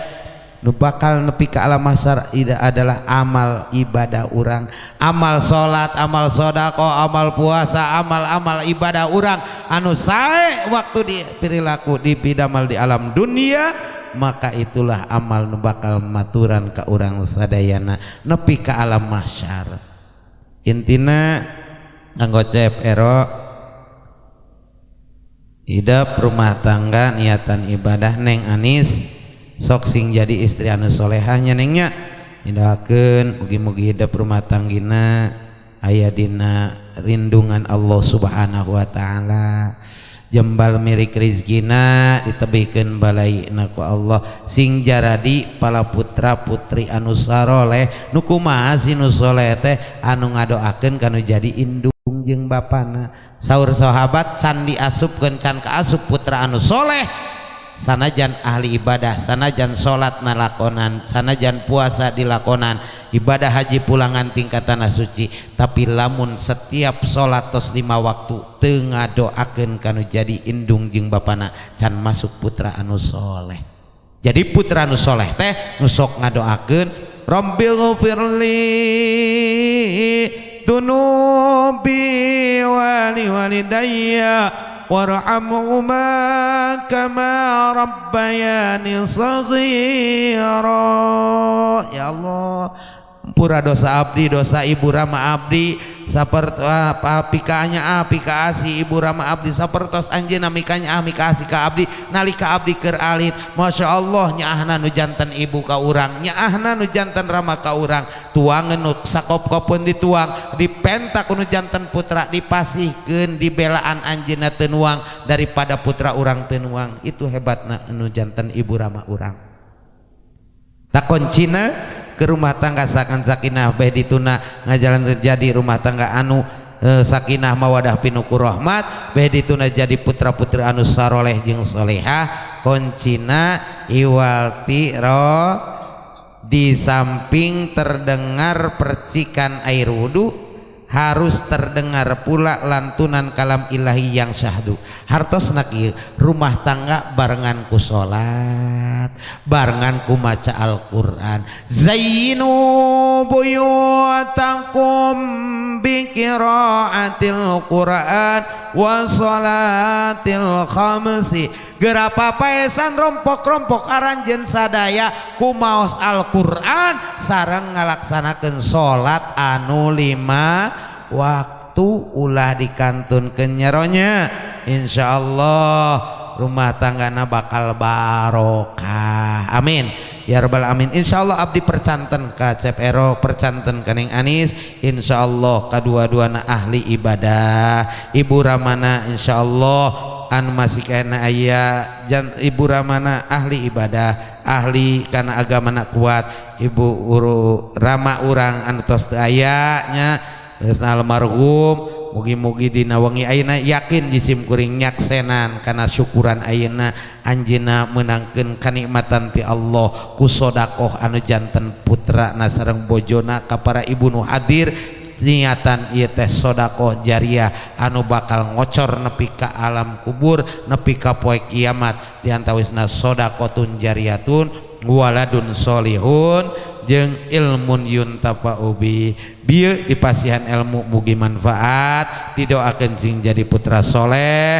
S1: nu bakal nepi ka alam mahsyar adalah amal ibadah urang, amal salat, amal sedekah, amal puasa, amal-amal ibadah urang anu sae waktu di perilaku di pidamal di alam dunia, maka itulah amal nu bakal maturan ka urang sadayana nepi ka alam mahsyar. Intina nganggo cep ero hidup rumah tangga niatan ibadah Neng Anis sok sing jadi istri anu solehahnya nengnya nindakakeun mugi-mugi hidup rumah tanggina aya dina rindungan Allah Subhanahu wa taala, jembal mirik rizkina ditebihkeun balaina ku Allah, sing jaradi pala putra putri anu saroleh nu kumaha si nu soleh teh anu ngadoakeun kanu jadi indung jeung bapana. Saur sahabat can diasupkeun can kaasup putra anu soleh, sanajan ahli ibadah, sanajan salat nalakonan, sanajan puasa dilakonan, ibadah haji pulangan tingkatan suci, tapi lamun setiap salat tos 5 waktu teu ngadoakeun kanu jadi indung jeung bapana, can masuk putra anu soleh. Jadi putra anu soleh teh nu sok ngadoakeun Rabbil ghfirli dunubi wali walidayya warhamhuma kama rabbayani shaghira. Ya Allah, ampura dosa abdi, dosa ibu rama abdi, sapertos pikaanya pika asi ibu rama abdi, sapertos anjeunna mikanya mika asi ka abdi nalika abdi keur alit. Masya Allah, nyaahna nu janten ibu ka urang, nyaahna nu janten rama ka urang, tuangeun nu sakop-kopun dituang, dipentak nu janten putra dipasihkeun, dibelaan anjeunna teu nuang daripada putra urang teu nuang. Itu hebatna nu janten ibu rama urang. Tak kuncina ke rumah tangga sakan sakinah bae dituna ngajalan terjadi rumah tangga anu sakinah mawadah pinuku rahmat, bae dituna jadi putra putri anu saroleh jeung solehah. Kuncina iwalti ro di samping terdengar percikan air wudu harus terdengar pula lantunan kalam ilahi yang syahdu. Hartosna kieu rumah tangga barengan ku salat, barengan ku maca Al-Qur'an. Zayyinu buyutakum bi qiraatil Qur'an wa salatil khamsi. Gerapa paesan rompok-rompok aranjeun sadaya ku maos Al-Qur'an sareng ngalaksanakeun salat anu 5 waktu ulah dikantunkeun nyeronya. Insyaallah rumah tanggana bakal barokah. Amin ya rabbal alamin. Insyaallah abdi percanten ka Cep Ero, percanten ka Neng Anis, insyaallah kadua-duana ahli ibadah. Ibu ramana insyaallah anu masih kena aya ibu ramana ahli ibadah, ahli kana agamana kuat. Ibu rama urang anu tos teu aya nya geus almarhum, mugi-mugi dina wengi ayeuna yakin jisim kuring nyaksenan kana syukuran ayeuna anjeunna meunangkeun kanikmatan ti Allah ku sedekah anu janten putrana sareng bojona ka para ibu nu hadir. Niatan ieu teh sedekah jariah anu bakal ngocor nepi ka alam kubur, nepi ka poe kiamat. Di antawisna sedekatun jariyatun waladun solihun jeung ilmun yuntafa'u bi bieu dipasihan ilmu mugi manfaat didoakeun sing jadi putra soleh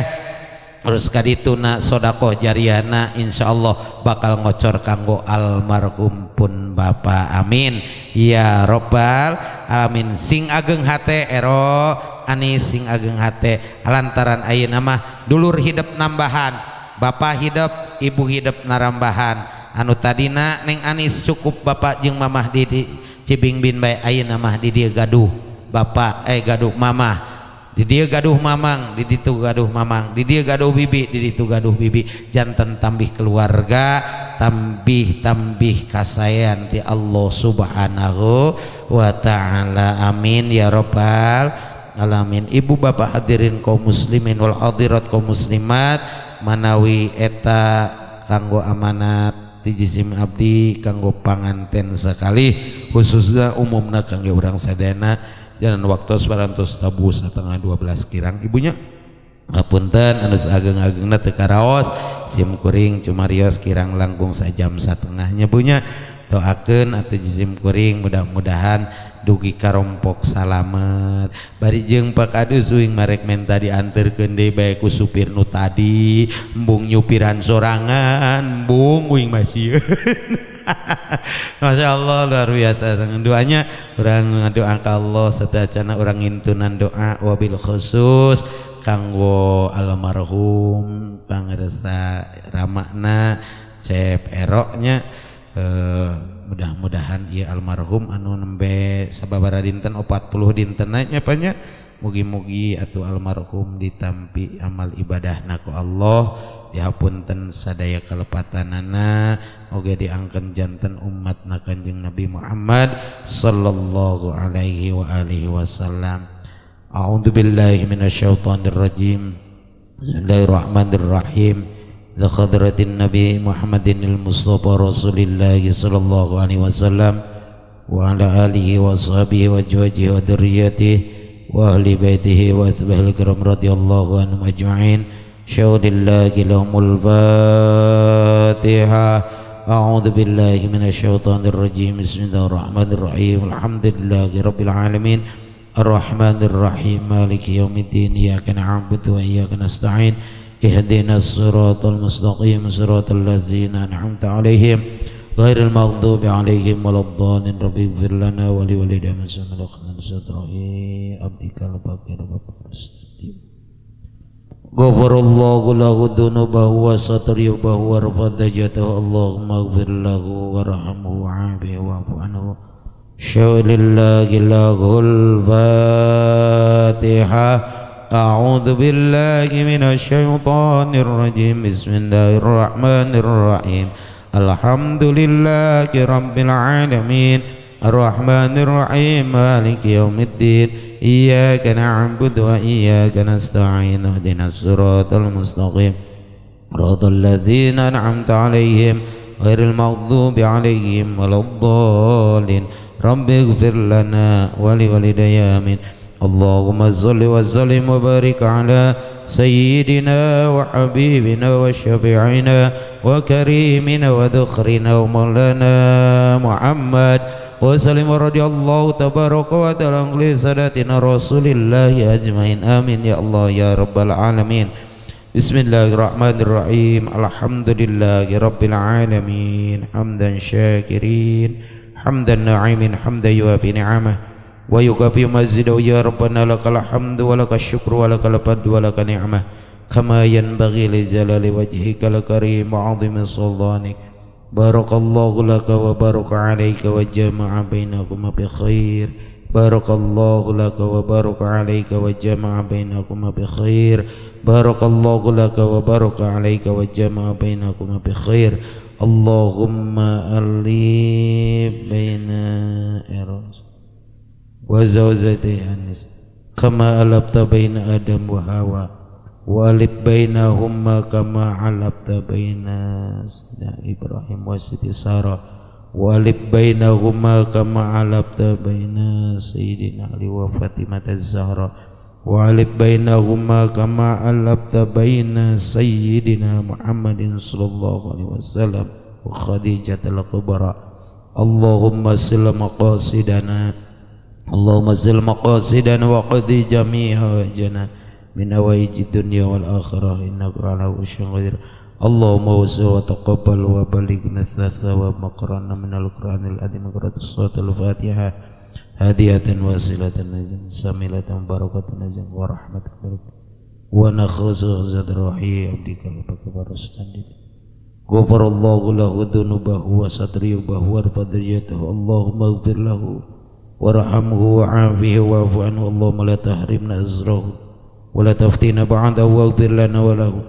S1: terus kadituna sodakoh jariana insyaallah bakal ngocor kanggo almarhum pun Bapak amin ya robbal alamin sing ageng hate ero Anis sing ageng hate lantaran ayeuna mah dulur hidup nambahan bapak hidup ibu hidup narambahan anu tadina Neng Anis cukup bapak jeung mamah di Cibing bin bae ayeuna mah di dieu gaduh bapak gaduh mamah di dia gaduh mamang di ditu gaduh mamang di dia gaduh bibi di ditu gaduh bibi janten tambih keluarga tambih kasayan ti Allah subhanahu wa ta'ala amin ya robbal alamin ibu bapak hadirin kaum muslimin wal hadirat kaum muslimat manawi eta kanggo amanat ti jisim abdi kanggo panganten sekali khususnya umumna kanggo urang sadayana jalan waktu sebarantos tabu setengah 12 kirang ibunya ngapunten anu ageng-agengna teu karaos sim kuring cumarios kirang langkung sajam satengahnya bunya doakeun atuh sim kuring mudah-mudahan dugi karompok salamet bari jeung Pak Kadus uing marek menta dianterkeun deui bae ku supir nu tadi embung nyupiran sorangan embung uing masieun Masya Allah luar biasa doanya orang doa ke Allah sedacana orang intunan doa wabil khusus kanggo almarhum pangresa ramakna Cep Eroknya mudah-mudahan ieu almarhum anu nembe sababaraha dinten 40 dinten nya panya mugi-mugi atuh almarhum ditampi amal ibadahna ku Allah dihapunten sadaya kalepatanana oge diangkeun janten umatna Kanjeng Nabi Muhammad sallallahu alaihi wa alihi wasallam. A'udzu billahi minasyaitonir rajim. Bismillahirrahmanirrahim. La hadratin Nabi Muhammadinil Mustafa Rasulillah sallallahu alaihi wasallam wa ala alihi wa sahbihi wa jawjihi wa dzurriyyatihi wa ahli baitihi wa ashabil kiram radhiyallahu anhum ajma'in. شهد الله لهم الفاتحة أعوذ بالله من الشيطان الرجيم بسم الله الرحمن الرحيم الحمد لله رب العالمين الرحمن الرحيم مالك يوم الدين إياك نعبد وإياك نستعين اهدنا الصراط المستقيم صراط الذين أنعمت عليهم غير المغضوب عليهم ولا الضالين رب اغفر لنا ولوالدينا من سنة الأخلاق سترهي أبدك الباقي رب المستقيم Ghafarallahu lahu dhunubahu wa sataryabahu wa rafadajatahu Allahumma ighfir lahu warhamhu wa'abihi wa'fu anhu syaulillahi lahul Fatiha. A'udzu billahi minasy syaithanir rajim. Bismillahirrahmanirrahim. Alhamdulillahi rabbil alamin arrahmanir rahim maliki yaumiddin iyyaka na'budu wa iyyaka nasta'in ihdinas siratal mustaqim siratal ladzina an'amta 'alaihim ghairil maghdubi 'alaihim waladdallin rabbi ighfir lana wa liwalidayya amin. Allahumma shalli wa sallim wa barik 'ala sayyidina wa habibina wa syafi'ina wa karimina wa dhukhrina wa maulana Muhammad wa sallim wa radiyallahu tabaraka wa ta'ala li sadatina rasulillahi ajmain amin ya Allah ya rabbal alamin. Bismillahirrahmanirrahim. Alhamdulillahi rabbil alamin hamdan syakirin hamdan na'imin hamdan yuwafi ni'amah wa yukafi mazidahu ya rabbana lakal hamdu wa lakal syukru wa lakal fadlu wa lakal ni'mah kama yanbaghi li jalali wajhika al-karim wa 'azimi sultanik. Barakallahu laka wa baraka alayka wa jama'a bainakuma bi khair. Barakallahu laka wa baraka alayka wa jama'a bainakuma bi khair. Barakallahu laka wa baraka alayka wa jama'a bainakuma bi khair. Allahumma alif baina eros wa zawjati Anis kama alabta baina Adam wa Hawa walib bainahumma kama alabta baina Ibrahim wa Siti Sarah walib bainahumma kama alabta baina Sayyidina Ali wa Fatimah Az-Zahra walib bainahumma kama alabta baina Sayyidina Muhammadin sallallahu alaihi wasallam wa Khadijatul Kubra Allahumma sil maqasidana Allahumma sil maqasidana wa qadi jami'a wajana min awaiji dunya wal akhirah innaka ala kulli syai'in qadir. Allahumma wasi' wa taqabbal wa balighna thawab maqrana min al-Qur'anil azim qira'atus suratul Fatihah hadiyatan wasilatan najan samilatan barakatan najan wa rahmatan wa nakhusu zadrahi abdika al-bakbarastandi ghafarallahu lahu dhunubahu wa satriyahu wa fadriyatahu Allahumma ighfir lahu warhamhu wa'afihi wa'fu anhu Allahumma la tahrimna azrahu wa la taftina ba'dahu waghfir lana wa lahu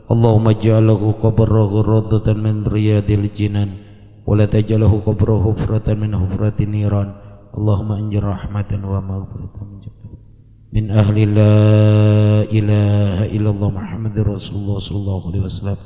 S1: Allahumma ij'alhu qabrahu rawdatan min riyadil jinan wa la taj'alhu qabrahu hufratan min hufratin niran Allahumma anjir rahmatan wa maghfiratan min ahli la ilaha illallah Muhammadur Rasulullah sallallahu alaihi wasallam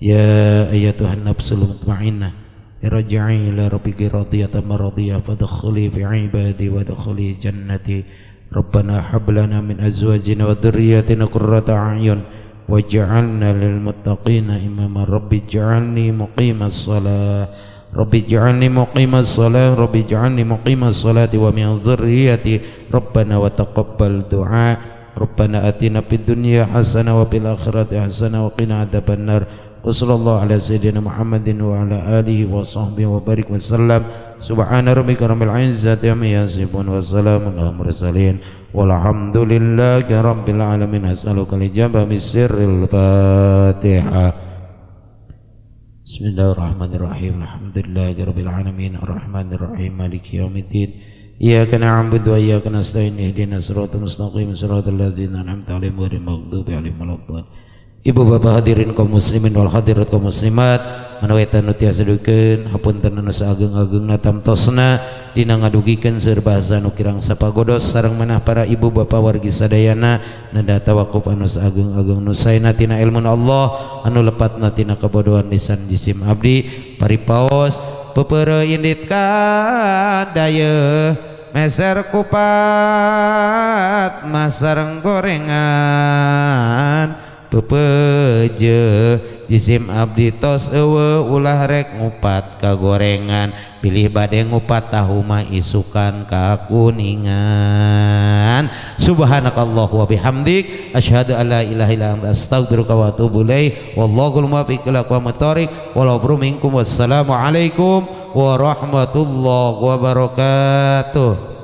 S1: ya ayyatuhan nafsul mutmainnah irji'i ila rabbiki radiyatan maradiyah fadkhuli fi ibadi wa dkhuli jannati rabbana hab lana min azwajina wa dhurriyyatina qurrata a'yun waj'alna lil muttaqina imama rabbi ij'alni muqimas shalah rabbi ij'alni muqimas shalah rabbi ij'alni muqimas shalati wa min dhurriyyati rabbana wa taqabbal du'a rabbana atina fid dunya hasanah wa fil akhirati hasanah wa qina adzabannar wa sallallahu ala sayyidina Muhammadin wa ala alihi wa sahbihi wa barik wa sallam subhana rabbika rabbil izzati amma yasifun wa salamun alal mursalin walhamdulillahi rabbil alamin as'aluka al-ijabah bisirril Fatihah. Bismillahirrahmanirrahim. Alhamdulillahi rabbil alamin arrahmanir rahim maliki yaumiddin iyyaka na'budu wa iyyaka nasta'in ihdinas siratal mustaqim siratal ladzina an'amta 'alaihim ghairil maghdubi 'alaihim waladdallin. Ibu bapak hadirin kaum muslimin wal hadirat kaum muslimat manawetan nu tiasa dukeun hapunten anu saageng-agengna tamtosna dina ngadugikeun seueur bahasa nu kirang sapagodos sareng manah para ibu bapak wargi sadayana nada tawakuf anu saageng-ageng nu saena tina ilmun Allah anu lepatna tina kabodohan lisan jisim abdi paripaos pepeureuh indit kadayeuh meser kupat masareng gorengan pepeje jisim abdi tos eueuh ulah rek ngupat ka gorengan pilih bade ngupat tahu mah isukan ka kuningan subhanakallah wa bihamdik asyhadu an la ilaha illa anta astaghfiruka wa atubu ilaik wallahul muwaffiq ila aqwamit thoriq wal minkum wassalamu alaikum warahmatullahi wabarakatuh.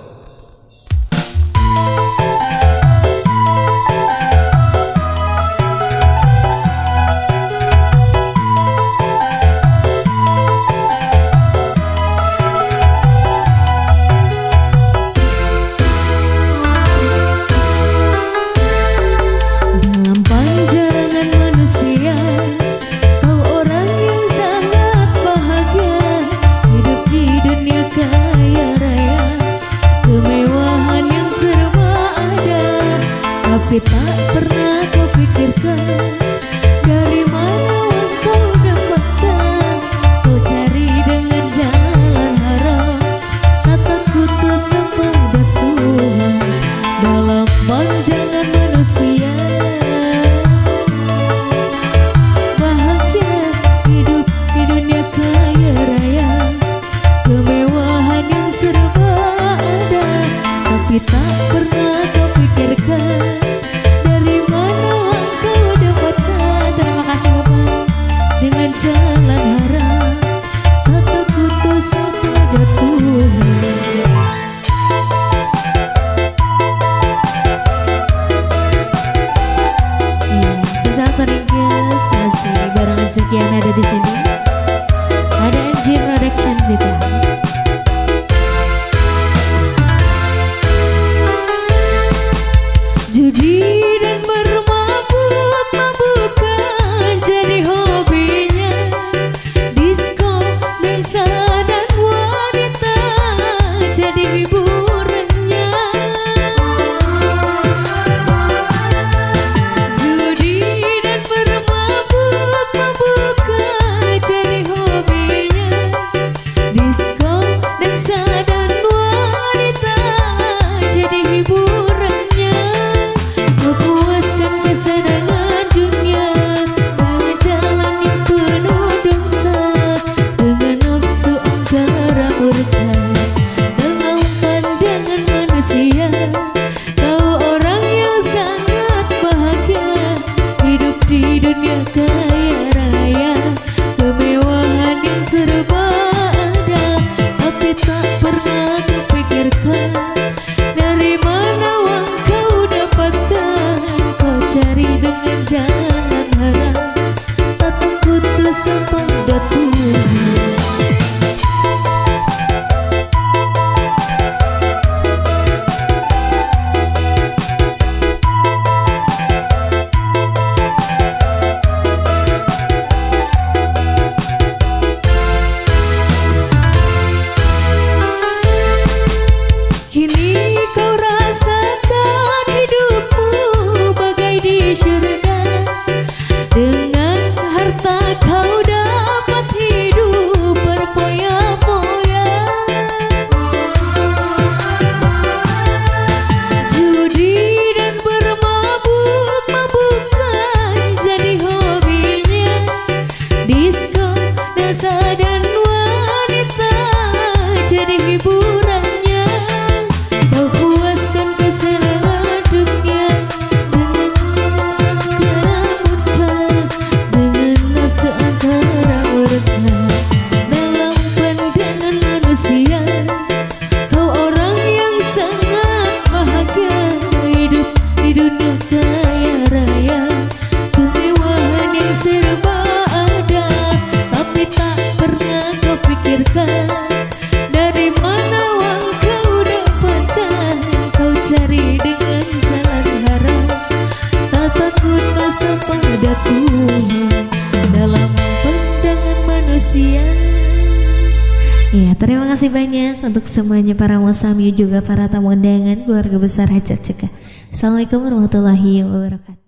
S3: kasih banyak untuk semuanya para musami juga para tamu undangan keluarga besar Hajat Cegah. Assalamualaikum warahmatullahi wabarakatuh.